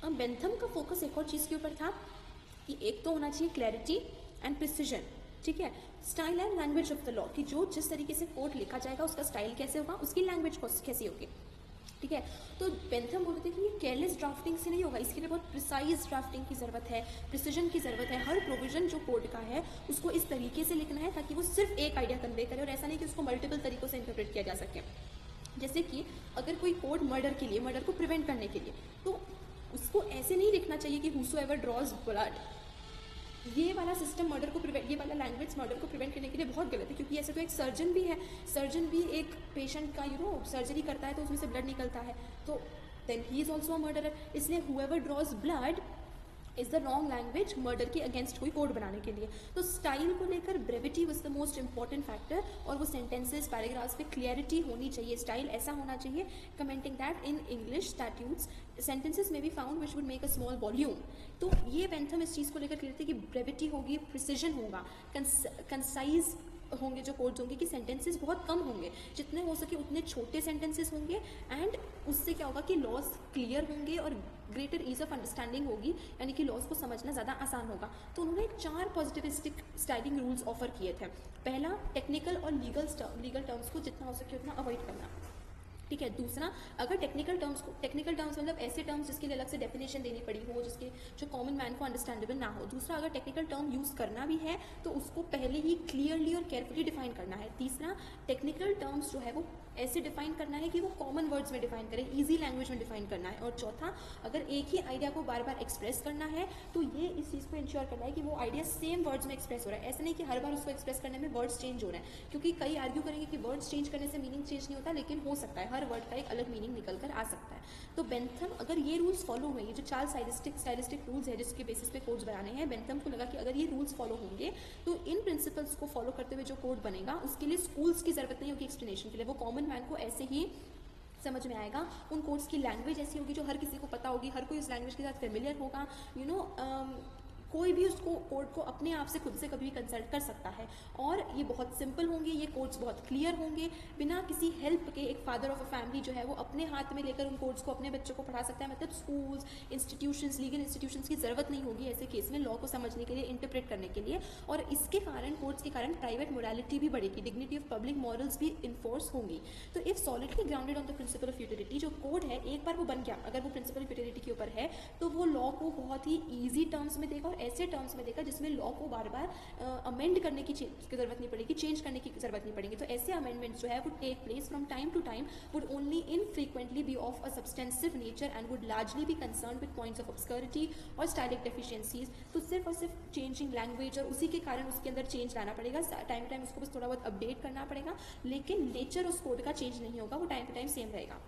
अब बेंथम का फोकस एक और चीज़ के ऊपर था कि एक तो होना चाहिए क्लैरिटी एंड प्रिसिजन, ठीक है, style and language of the law, कि जो जिस तरीके से कोड लिखा जाएगा उसका स्टाइल कैसे होगा, उसकी लैंग्वेज कैसी होगी, ठीक है। तो बेंथम बोलते थे कि ये केयरलेस ड्राफ्टिंग से नहीं होगा, इसके लिए बहुत प्रिसाइज ड्राफ्टिंग की ज़रूरत है, प्रिसीजन की ज़रूरत है। हर प्रोविजन जो कोड का है उसको इस तरीके से लिखना है ताकि वो सिर्फ एक आइडिया कन्वे करे, और ऐसा नहीं कि उसको मल्टीपल तरीक़ों से इंटरप्रेट किया जा सके। जैसे कि अगर कोई कोड मर्डर के लिए, मर्डर को प्रिवेंट करने के लिए, तो उसको ऐसे नहीं लिखना चाहिए कि हूसोएवर ड्रॉज ब्लड, ये वाला सिस्टम मर्डर को प्रिवेंट, ये वाला लैंग्वेज मर्डर को प्रिवेंट करने के लिए बहुत गलत है, क्योंकि ऐसे तो एक सर्जन भी है, सर्जन भी एक पेशेंट का सर्जरी करता है तो उसमें से ब्लड निकलता है, तो then he is also a murderer. इसलिए whoever draws blood is the wrong language murder के अगेंस्ट कोई कोड बनाने के लिए। तो स्टाइल को लेकर brevity was the most important factor, और वो सेंटेंसेस पैराग्राफ्स पे क्लियरिटी होनी चाहिए, स्टाइल ऐसा होना चाहिए commenting that in English statutes sentences में be found which would make a small volume. तो ये बेंथम इस चीज़ को लेकर क्लियर थे कि ब्रेविटी होगी, प्रिसीजन होगा, कंसाइज होंगे जो कोड्स होंगे, कि सेंटेंसेस बहुत कम होंगे, जितने हो सके उतने छोटे सेंटेंसेस होंगे, एंड उससे क्या होगा कि लॉज क्लियर होंगे और ग्रेटर ईज ऑफ अंडरस्टैंडिंग होगी, यानी कि लॉज को समझना ज़्यादा आसान होगा। तो उन्होंने 4 पॉजिटिविस्टिक स्टाइलिंग रूल्स ऑफर किए थे। पहला, टेक्निकल और लीगल टर्म्स को जितना हो सके उतना अवॉइड करना, ठीक है। दूसरा, अगर टेक्निकल टर्म्स मतलब ऐसे टर्म्स जिसके लिए अलग से डेफिनेशन देनी पड़ी हो, जिसके जो कॉमन मैन को अंडरस्टैंडेबल ना हो। दूसरा, अगर टेक्निकल टर्म यूज़ करना भी है तो उसको पहले ही क्लियरली और केयरफुली डिफाइन करना है। तीसरा, टेक्निकल टर्म्स जो है वो ऐसे डिफाइन करना है कि वो कॉमन वर्ड्स में डिफाइन करें, ईजी लैंग्वेज में डिफाइन करना है। और चौथा, अगर एक ही आइडिया को बार बार एक्सप्रेस करना है तो ये इस चीज़ को इंश्योर करना है कि वो आइडिया सेम वर्ड्स में एक्सप्रेस हो रहा है। ऐसा नहीं कि हर बार उसको एक्सप्रेस करने में वर्ड्स चेंज हो रहे हैं, क्योंकि कई आर्ग्यू करेंगे कि वर्ड्स चेंज करने से मीनिंग चेंज नहीं होता, लेकिन हो सकता है, हर वर्ड का एक अलग मीनिंग निकल कर आ सकता है। तो बेंथम, अगर ये रूल्स फॉलो हुए, ये जो 4 स्टाइलिस्टिक रूल्स है जिसके बेसिस पे कोड्स बनाने हैं, बेंथम को लगा कि अगर ये रूल्स फॉलो होंगे तो इन प्रिंसिपल्स को फॉलो करते हुए जो कोड बनेगा उसके लिए स्कूल्स की जरूरत नहीं होगी एक्सप्लेनेशन के लिए, वो कॉमन मैन को ऐसे ही समझ में आएगा। उन कोड्स की लैंग्वेज ऐसी होगी जो हर किसी को पता होगी, हर कोई उस लैंग्वेज के साथ फेमिलियर होगा, कोई भी उसको कोड को अपने आप से खुद से कभी भी कंसल्ट कर सकता है। और ये बहुत सिंपल होंगे, ये कोड्स बहुत क्लियर होंगे, बिना किसी हेल्प के एक फादर ऑफ अ फैमिली जो है वो अपने हाथ में लेकर उन कोड्स को अपने बच्चों को पढ़ा सकता है। मतलब स्कूल्स, इंस्टीट्यूशंस, लीगल इंस्टीट्यूशंस की ज़रूरत नहीं होगी ऐसे केस में लॉ को समझने के लिए, इंटरप्रेट करने के लिए। और इसके कारण, कोड्स के कारण प्राइवेट मोरालिटी भी बढ़ेगी, डिग्निटी ऑफ पब्लिक मॉरल्स भी इन्फोर्स होंगी। तो if solidly grounded on the principle of utility, जो कोड है एक बार वो बन गया, अगर वो प्रिंसिपल ऑफ यूटिलिटी के ऊपर है तो वो लॉ को बहुत ही ईजी टर्म्स में देगा और ऐसे टर्म्स में देगा जिसमें लॉ को बार बार अमेंड करने की जरूरत नहीं पड़ेगी, चेंज करने की जरूरत नहीं पड़ेगी। तो ऐसे अमेंडमेंट्स जो है वो take place from time to time, would only infrequently be of a substantive nature and would largely be concern with points of obscurity और स्टाइलिक डेफिशिएंसीज। तो सिर्फ और सिर्फ चेंजिंग लैंग्वेज और उसी के कारण उसके अंदर चेंज लाना पड़ेगा, टाइम टू टाइम उसको बस थोड़ा बहुत अपडेट करना पड़ेगा, लेकिन नेचर उस कोड का चेंज नहीं होगा, वो टाइम टू टाइम सेम रहेगा।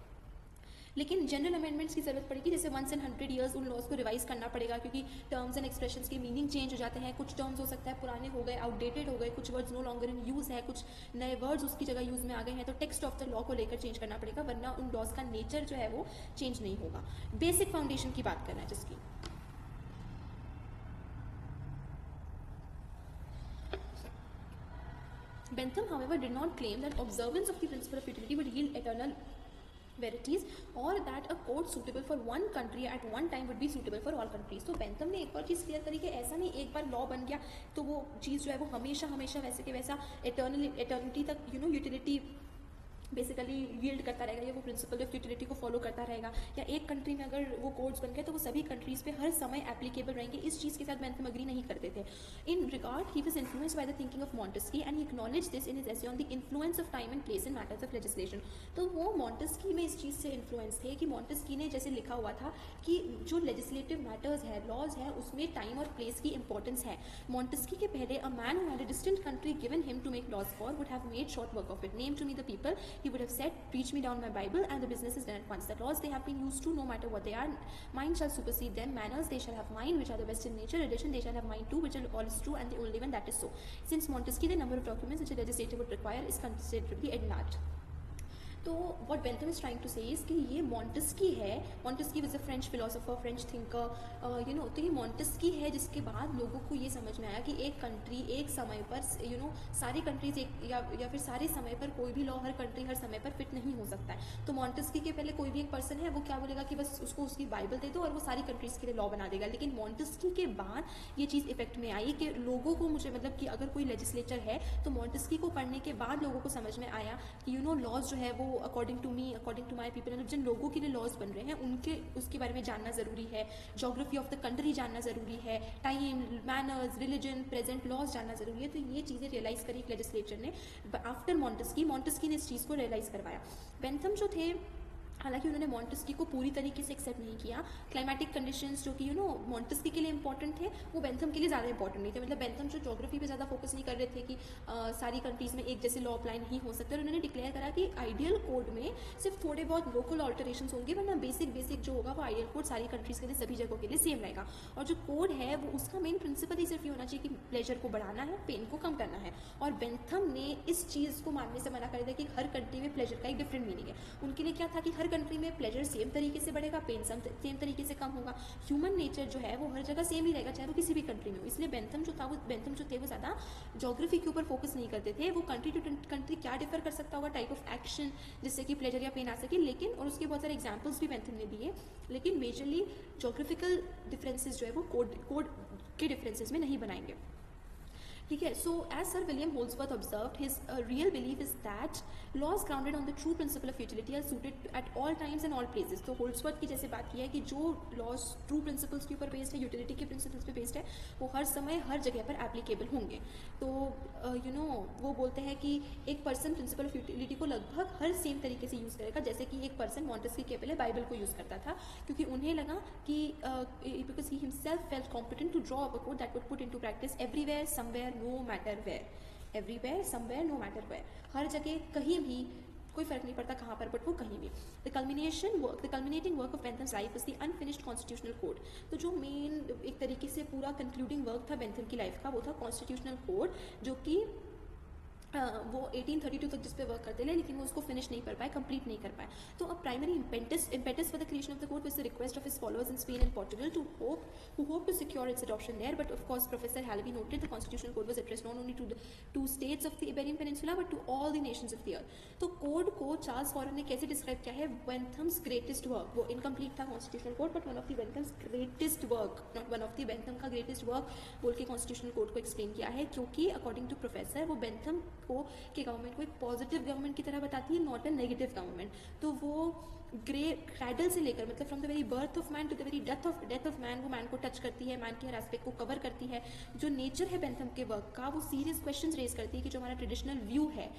लेकिन जनरल अमेंडमेंट्स की जरूरत पड़ेगी, जैसे 1 in 100 years उन लॉज को रिवाइज करना पड़ेगा, क्योंकि टर्म्स एंड एक्सप्रेशंस के मीनिंग चेंज हो जाते हैं। कुछ टर्म्स हो सकता है पुराने हो गए, आउटडेटेड हो गए, कुछ words no longer in use है, कुछ नए वर्ड्स उसकी जगह यूज़ में आ गए हैं, तो टेक्स्ट ऑफ द लॉ को लेकर चेंज करना पड़ेगा, वरना उन लॉज का नेचर जो है वो चेंज नहीं होगा। बेसिक फाउंडेशन की बात करना है जिसकी Bentham, however, did not claim that observance of the principle of utility would yield eternal verities or that a code suitable for one country at one time would be suitable for all countries. तो बेंथम ने एक और चीज़ क्लियर करी कि ऐसा नहीं एक बार लॉ बन गया तो वो चीज़ जो है वो हमेशा हमेशा वैसे के वैसा एटर्निटी तक यूटिलिटी बेसिकली यील्ड करता रहेगा, या वो प्रिंसिपल ऑफ यूटिलिटी को फॉलो करता रहेगा, या एक कंट्री में अगर वो कोड्स बन गए तो वो सभी कंट्रीज़ पे हर समय एप्लीकेबल रहेंगे। इस चीज़ के साथ बेंथम एग्री नहीं करते थे। In regard he was influenced by the thinking of Montesquieu and he acknowledged this in his essay on the influence of time and place in matters of legislation. तो वो मॉन्टेस्की में इस चीज़ से इन्फ्लुएंस थे कि मॉन्टेस्की ने जैसे लिखा हुआ था कि जो लेजिस्लेटिव मैटर्स है, लॉज है, उसमें टाइम और प्लेस की इंपॉर्टेंस है। मॉन्टेस्की के पहले a man who had a distant country given him to make laws for would have made short work of it, name to me the people he would have said, preach me down my Bible and the business is done at once. The laws they have been used to, no matter what they are, mind shall supersede them. Manners they shall have mind, which are the best in nature. Religion they shall have mind too, which are all is true and the only one that is so. Since Montesquieu, the number of documents which a legislator would require is considerably enlarged. तो what Bentham is trying to say is कि ये मॉन्टेस्की है, Montesquieu was a French philosopher, French thinker, you know, तो ये मॉन्टेस्की है जिसके बाद लोगों को ये समझ में आया कि एक कंट्री एक समय पर, यू नो, सारी कंट्रीज एक या फिर सारे समय पर कोई भी लॉ हर कंट्री हर समय पर फिट नहीं हो सकता है. तो मॉन्टेस्की के पहले कोई भी एक पर्सन है वो क्या बोलेगा कि बस उसको उसकी बाइबल दे दो और वो सारी कंट्रीज के लिए लॉ बना देगा. लेकिन मॉन्टेस्की के बाद ये चीज़ इफेक्ट में आई कि लोगों को, मुझे मतलब कि अगर कोई लेजिस्लेचर है तो मॉन्टेस्की को पढ़ने के बाद लोगों को समझ में आया कि यू नो लॉज जो है वो according to me, according to my people, जिन लोगों के लिए लॉज बन रहे हैं उनके उसके बारे में जानना ज़रूरी है. जोग्राफी ऑफ द कंट्री जानना ज़रूरी है. Time, manners, religion, present laws जानना ज़रूरी है. तो ये चीज़ें रियलाइज़ करी एक लेजिस्लेचर ने आफ्टर मॉन्टेस्की ने इस चीज़ को रियलाइज़ करवाया. बेंथम जो थे, हालांकि उन्होंने मॉन्टेस्की को पूरी तरीके से एक्सेप्ट नहीं किया. क्लाइमेटिक कंडीशंस जो कि यू नो मॉन्टेस्की के लिए इंपॉर्टेंट थे वो बेंथम के लिए ज़्यादा इंपॉर्टेंट नहीं थे. मतलब बेंथम जो ज्योग्राफी पे ज़्यादा फोकस नहीं कर रहे थे कि सारी कंट्रीज़ में एक जैसे लॉ अप्लाई नहीं हो सकते. और उन्होंने डिक्लेयर करा कि आइडियल कोड में सिर्फ थोड़े बहुत लोकल ऑल्टरेशंस होंगे, वरना बेसिक जो होगा वो आइडियल कोड सारी कंट्रीज़ के लिए, सभी जगहों के लिए सेम रहेगा. और जो कोड है वो उसका मेन प्रिंसिपल ही सिर्फ ये होना चाहिए कि प्लेजर को बढ़ाना है, पेन को कम करना है. और बेंथम ने इस चीज़ को मानने से मना कर दिया कि हर कंट्री में प्लेजर का एक डिफरेंट मीनिंग है. उनके लिए क्या था कि हर कंट्री में प्लेजर सेम तरीके से बढ़ेगा, पेन सेम तरीके से कम होगा. ह्यूमन नेचर जो है वो हर जगह सेम ही रहेगा, चाहे वो किसी भी कंट्री में हो. इसलिए बेंथम जो थे वो ज़्यादा ज्योग्राफी के ऊपर फोकस नहीं करते थे. वो कंट्री टू कंट्री क्या डिफर कर सकता होगा, टाइप ऑफ एक्शन जिससे कि प्लेजर या पेन आ सके. लेकिन और उसके बहुत सारे एग्जाम्पल्स भी बेंथम ने दिए. लेकिन मेजरली जोग्राफिकल डिफरेंसेस जो है वो कोड के डिफरेंसेस में नहीं बनाएंगे. ठीक है. So as sir William Holdsworth observed, his real belief is that laws grounded on the true principle of utility are suited at all times and all places. तो होल्सवर्थ की जैसे बात की है कि जो लॉज ट्रू प्रिंसिपल्स के ऊपर बेस्ड है, यूटिलिटी के प्रिंसिपल्स पे बेस्ड है, वो हर समय हर जगह पर एप्लीकेबल होंगे. तो यू नो वो बोलते हैं कि एक पर्सन प्रिंसिपल ऑफ यूटिलिटी को लगभग हर सेम तरीके से यूज़ करेगा, जैसे कि एक पर्सन मॉन्टेस्क्यू के पहले बाइबल को यूज़ करता था, क्योंकि उन्हें लगा कि because he himself felt competent to draw a code that would put into practice everywhere somewhere no matter where. Everywhere somewhere no matter where, हर जगह कहीं भी कोई फर्क नहीं पड़ता कहाँ पर, बट वो कहीं भी. The culminating work of Bentham's life is the unfinished constitutional code. तो जो मेन एक तरीके से पूरा कंक्लूडिंग वर्क था बेंथम की लाइफ का वो था कॉन्स्टिट्यूशनल कोड, जो कि वो 1832 तक जिस पे वर्क करते रहे, लेकिन वो उसको फिनिश नहीं कर पाए, कंप्लीट नहीं कर पाए. तो a primary impetus for the creation of the code was the request of his followers in Spain and Portugal who hoped to secure its adoption there. But of course, Professor Halaby noted the constitutional code was addressed not only to the two states of the Iberian Peninsula but to all the nations of the earth. तो कोड को चार्ल्स फॉरेन ने कैसे डिस्क्राइब किया है? Bentham's greatest work. वो इनकम्प्लीट था constitutional code, but one of the Bentham's greatest work, not one of the Bentham का ग्रेटेस्ट वर्क बोल के कॉन्स्टिट्यूशनल कोड को एक्सप्लेन किया है, क्योंकि अकॉर्डिंग टू प्रोफेसर वो बेंथम को के गवर्नमेंट को एक पॉजिटिव गवर्नमेंट की तरह बताती है, नॉट अ नेगेटिव गवर्नमेंट. तो वो क्रैडल से लेकर, मतलब from the very birth of man to the very death of man, वो मैन को टच करती है, मैन के हर एस्पेक्ट को कवर करती है. जो नेचर है बेंथम के वर्क का, वो सीरियस क्वेश्चंस रेज करती है कि जो हमारा ट्रेडिशनल व्यू है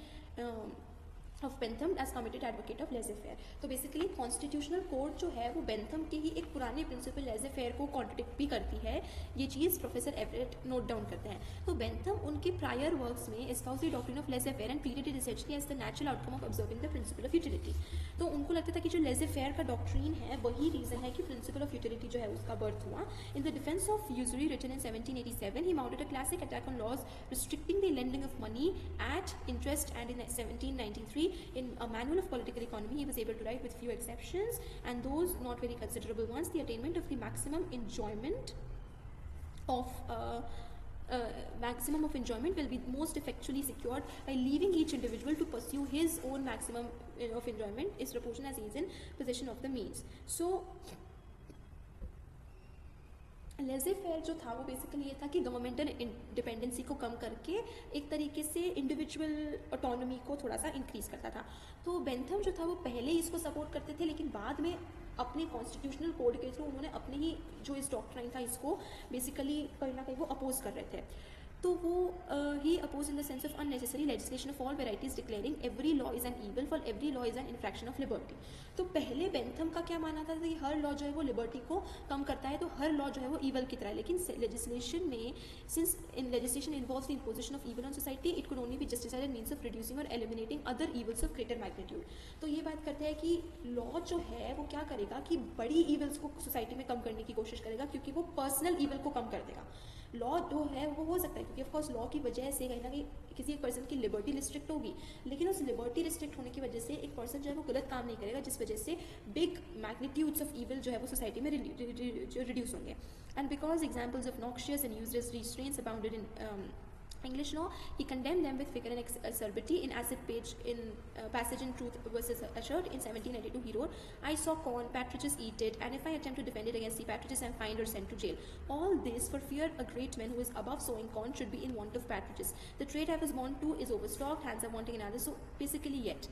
of Bentham as committed advocate of laissez faire. तो बेसिकली कॉन्स्टिट्यूशनल कोड जो है वो बेंथम के ही एक पुराने प्रिंसिपल लेज़े फेयर को कॉन्ट्रडिक्ट भी करती है. ये चीज़ प्रोफेसर एवरेट नोट डाउन करते हैं. तो बेंथम उनके प्रायर वर्क्स में espoused the doctrine of laissez faire and treated it essentially as the natural outcome of observing the principle of utility. तो उनको लगता था कि जो लेज़े फेयर का डॉक्ट्रिन है वही रीज़न है कि प्रिंसिपल ऑफ यूटिलिटी जो है उसका बर्थ हुआ. In the defence of usury written in 1787 he mounted a classic attack on laws restricting the lending of money at interest, and in 1793 in a manual of political economy he was able to write, with few exceptions and those not very considerable ones, the attainment of the maximum enjoyment will be most effectually secured by leaving each individual to pursue his own maximum of enjoyment is proportion as he is in possession of the means. So laissez faire जो था वो बेसिकली ये था कि गवर्नमेंटल डिपेंडेंसी को कम करके एक तरीके से इंडिविजुअल ऑटोनॉमी को थोड़ा सा इंक्रीज़ करता था. तो बेंथम जो था वो पहले इसको सपोर्ट करते थे, लेकिन बाद में अपने कॉन्स्टिट्यूशनल कोड के थ्रू उन्होंने अपने ही जो इस डॉक्ट्राइन था इसको बेसिकली कहीं ना कहीं वो अपोज कर रहे थे. तो वो he oppose in the sense of unnecessary legislation of all varieties declaring every law is an evil for every law is an infraction of liberty. तो पहले बेंथम का क्या मानना था कि हर लॉ जो है वो लिबर्टी को कम करता है, तो हर लॉ जो है वो ईवल की तरह है। लेकिन लेजिस्लेशन में, since in legislation involves the imposition of evil on society, it could only be justified as means of reducing और eliminating other evils of greater magnitude. तो ये बात करते हैं कि लॉ जो है वो क्या करेगा कि बड़ी ईवल्स को सोसाइटी में कम करने की कोशिश करेगा, क्योंकि वो पर्सनल ईवल को कम कर देगा। लॉ जो है वो हो सकता है, क्योंकि ऑफकोर्स लॉ की वजह से कहीं ना कहीं किसी एक पर्सन की लिबर्टी रिस्ट्रिक्ट होगी, लेकिन उस लिबर्टी रिस्ट्रिक्ट होने की वजह से एक पर्सन जो है वो गलत काम नहीं करेगा, जिस वजह से बिग मैग्नीट्यूड्स ऑफ ईविल जो है वो सोसाइटी में रिड्यूस होंगे। And because examples of noxious and useless restraints abounded in English law, he condemned them with vigor and acerbity. In Acid Page, in Passage in Truth versus Assured in 1792, he wrote, "I saw corn, partridges eat it, and if I attempt to defend it against the partridges, I am fined or sent to jail. All this for fear a great man who is above sowing corn should be in want of partridges. The trade I was born to is overstocked, hands are wanting another." So basically, yet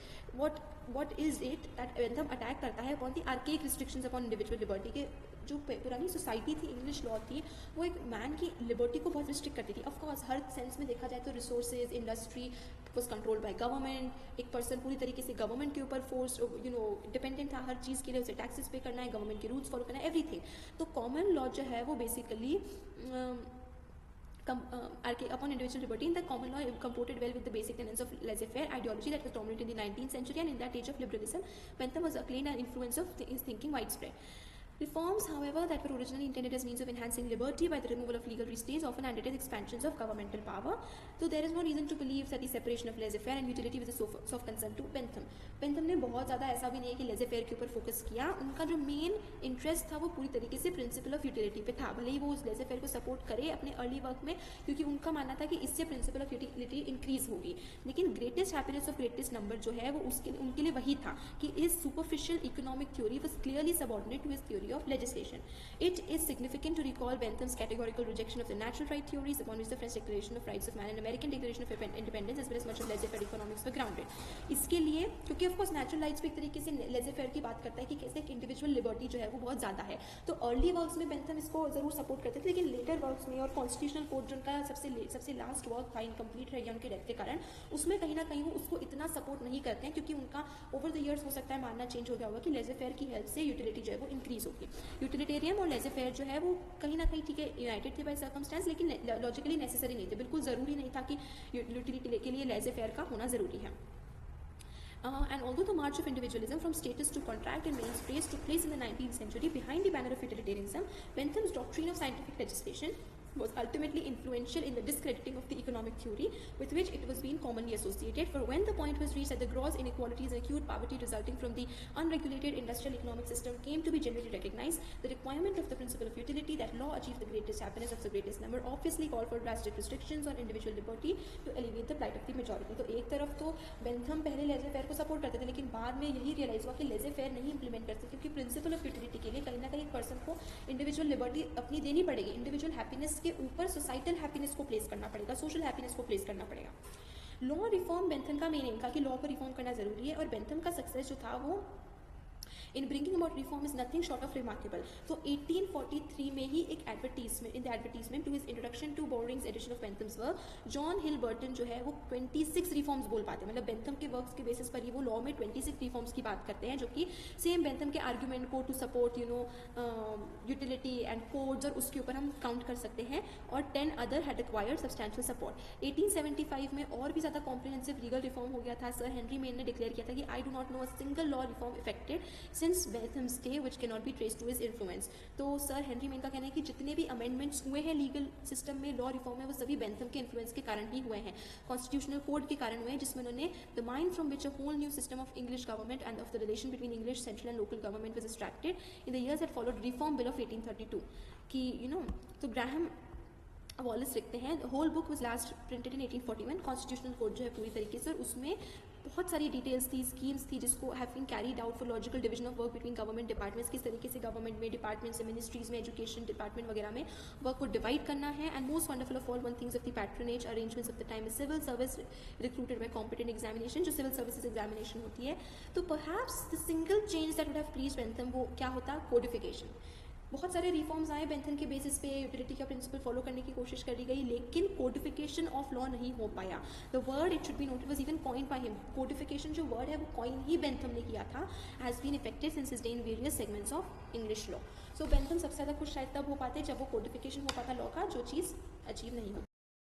what is it that Bentham attack करता है upon the archaic restrictions upon individual liberty के जो पुरानी सोसाइटी थी, इंग्लिश लॉ थी, वो एक मैन की लिबर्टी को बहुत रिस्ट्रिक्ट करती थी। ऑफकोर्स हर सेंस में देखा जाए तो resources, industry was controlled by government. एक पर्सन पूरी तरीके से गवर्नमेंट के ऊपर फोर्स डिपेंडेंट था, हर चीज़ के लिए उसे टैक्सेस पे करना है, गवर्नमेंट के रूल्स फॉलो करना है, एवरीथिंग। तो कॉमन लॉ जो है वो basically upon individual liberty, in the common law comported well with the basic tenets of laissez-faire ideology that was dominant in the 19th century, and in that age of liberalism, Bentham was acclaimed and influence of his thinking widespread. Reforms, however, that were originally intended as means of enhancing liberty by the removal of legal restraints often undertake expansions of governmental power. So there is no reason to believe that the separation of laissez-faire and utility was a source of concern to Bentham. Bentham ने बहुत ज़्यादा ऐसा भी नहीं है कि laissez-faire के ऊपर फोकस किया। उनका जो मेन इंटरेस्ट था वो पूरी तरीके से प्रिंसिपल ऑफ यूटिलिटी पे था। भले ही वो उस laissez-faire को सपोर्ट करे अपने अर्ली वर्क में, क्योंकि उनका मानना था कि इससे प्रिंसिपल ऑफ यूटिलिटी इंक्रीज होगी। लेकिन greatest happiness of greatest number जो है वो उनके लिए वही था कि इस superficial economic theory was clearly subordinate to his theory of legislation. It is significant to recall Bentham's categorical rejection of the natural right theories upon which the French Declaration of Rights of Man and American Declaration of Independence as well as much of laissez-faire economics were grounded. इसके लिए, क्योंकि ऑफ कोर्स नेचुरल राइट्स पे एक तरीके से laissez-faire की बात करता है कि कैसे एक इंडिविजुअल लिबर्टी जो है वो बहुत ज़्यादा है, तो अर्ली वर्क्स में बेंथम इसको ज़रूर सपोर्ट करते थे, लेकिन लेटर वर्क्स में और कॉन्स्टिट्यूशनल कोड जो उनका सबसे लास्ट वर्क था, इनकम्प्लीट रह गया उनके डेथ के कारण, उसमें कहीं ना कहीं वो उसको इतना सपोर्ट नहीं करते हैं, क्योंकि उनका ओवर द ईयर्स हो सकता है मानना चेंज हो गया होगा कि laissez-faire की हेल्प से यूटिलिटी जो है वो इंक्रीज होगी। यूटिलिटेरियन और laissez-faire जो है वो कहीं ना कहीं ठीक है यूनाइटेड थे बाय सर्कमस्टेंस, लेकिन लॉजिकली नेसेसरी नहीं थे, बिल्कुल ज़रूरी नहीं था कि यूटिलिटी के लिए laissez-faire का होना ज़रूरी है। And although the march of individualism from status to contract and mainstays took place in the 19th century behind the banner of utilitarianism, Bentham's doctrine of scientific legislation was ultimately influential in the discrediting of the economic theory with which it was being commonly associated. For when the point was reached that the gross inequalities and acute poverty resulting from the unregulated industrial economic system came to be generally recognized, the requirement of the principle of utility that law achieve the greatest happiness of the greatest number obviously called for drastic restrictions on individual liberty to alleviate the plight of the majority. तो एक तरफ तो बेंथम पहले laissez-faire को सपोर्ट करते थे, लेकिन बाद में यही रियलाइज हुआ कि laissez-faire नहीं इंप्लीमेंट कर सकते, क्योंकि प्रिंसिपल ऑफ यूटिलिटी के लिए कहीं ना कहीं एक पर्सन को इंडिविजुअल लिबर्टी अपनी देनी पड़ेगी, इंडिविजुअल हैप्पीनेस के ऊपर सोसाइटल हैप्पीनेस को प्लेस करना पड़ेगा, सोशल हैप्पीनेस को प्लेस करना पड़ेगा। लॉ रिफॉर्म बेंथम का मेन एम था कि लॉ को रिफॉर्म करना जरूरी है, और बेंथम का सक्सेस जो था वो in bringing about reform is nothing short of remarkable. तो 1843 में ही एक advertisement in the advertisement to his introduction to Bowring's edition of Bentham's work, John Hill Burton जो है वो 26 रिफॉर्म्स बोल पाते हैं, मतलब बेंथम के वर्क्स के बेसिस पर ही वो लॉ में 26 रिफॉर्म्स की बात करते हैं, जो कि सेम बेंथम के आर्ग्यूमेंट को to support utility and codes और उसके ऊपर हम काउंट कर सकते हैं, और 10 other had acquired substantial support. 1875 में और भी ज़्यादा कॉम्प्रिहेंसिव लीगल रिफॉर्म हो गया था। सर हेनरी मेन ने डिक्लेयर किया था कि I do not know a single law reform affected since Bentham's day which cannot be traced to his influence। तो सर हेनरी मेन का कहना है कि जितने भी अमेंडमेंट्स हुए हैं लीगल सिस्टम में, लॉ रिफॉर्म में, वो सभी बेंथम के इन्फ्लुएंस के कारण ही हुए हैं, कॉन्स्टिट्यूशनल कोड के कारण हुए हैं, जिसमें उन्होंने the mind from which a whole new system of English government and of the relation between English central and local government was extracted in the years that followed reform bill of 1832 कि तो ग्राहम वॉलिस लिखते हैं, whole book was last printed in 1841। Constitutional code जो है पूरी तरीके से, उसमें बहुत सारी डिटेल्स थी, स्कीम्स थी, जिसको have been carried out for logical division of work between government departments, किस तरीके से गवर्नमेंट में डिपार्टमेंट्स में, मिनिस्ट्रीज में, एजुकेशन डिपार्टमेंट वगैरह में वर्क को डिवाइड करना है। And most wonderful of all one things of the patronage arrangements of the time civil service recruited by competent examination, जो सिविल सर्विसेज एग्जामिनेशन होती है। तो perhaps the single change that would have pleased Bentham वो क्या होता, कोडिफिकेशन। बहुत सारे रिफॉर्म्स आए बेंथम के बेसिस पे, यूटिलिटी का प्रिंसिपल फॉलो करने की कोशिश करी गई, लेकिन कोडिफिकेशन ऑफ लॉ नहीं हो पाया. The word it should be noted was even coined by him. Codification जो वर्ड है वो कॉइन ही बेंथम ने किया था. Has been effective since his day in various segments of English law. So Bentham सबसे ज़्यादा खुश शायद तब हो पाते जब वो कोडिफिकेशन हो पाता लॉ का, जो चीज़ अचीव नहीं हो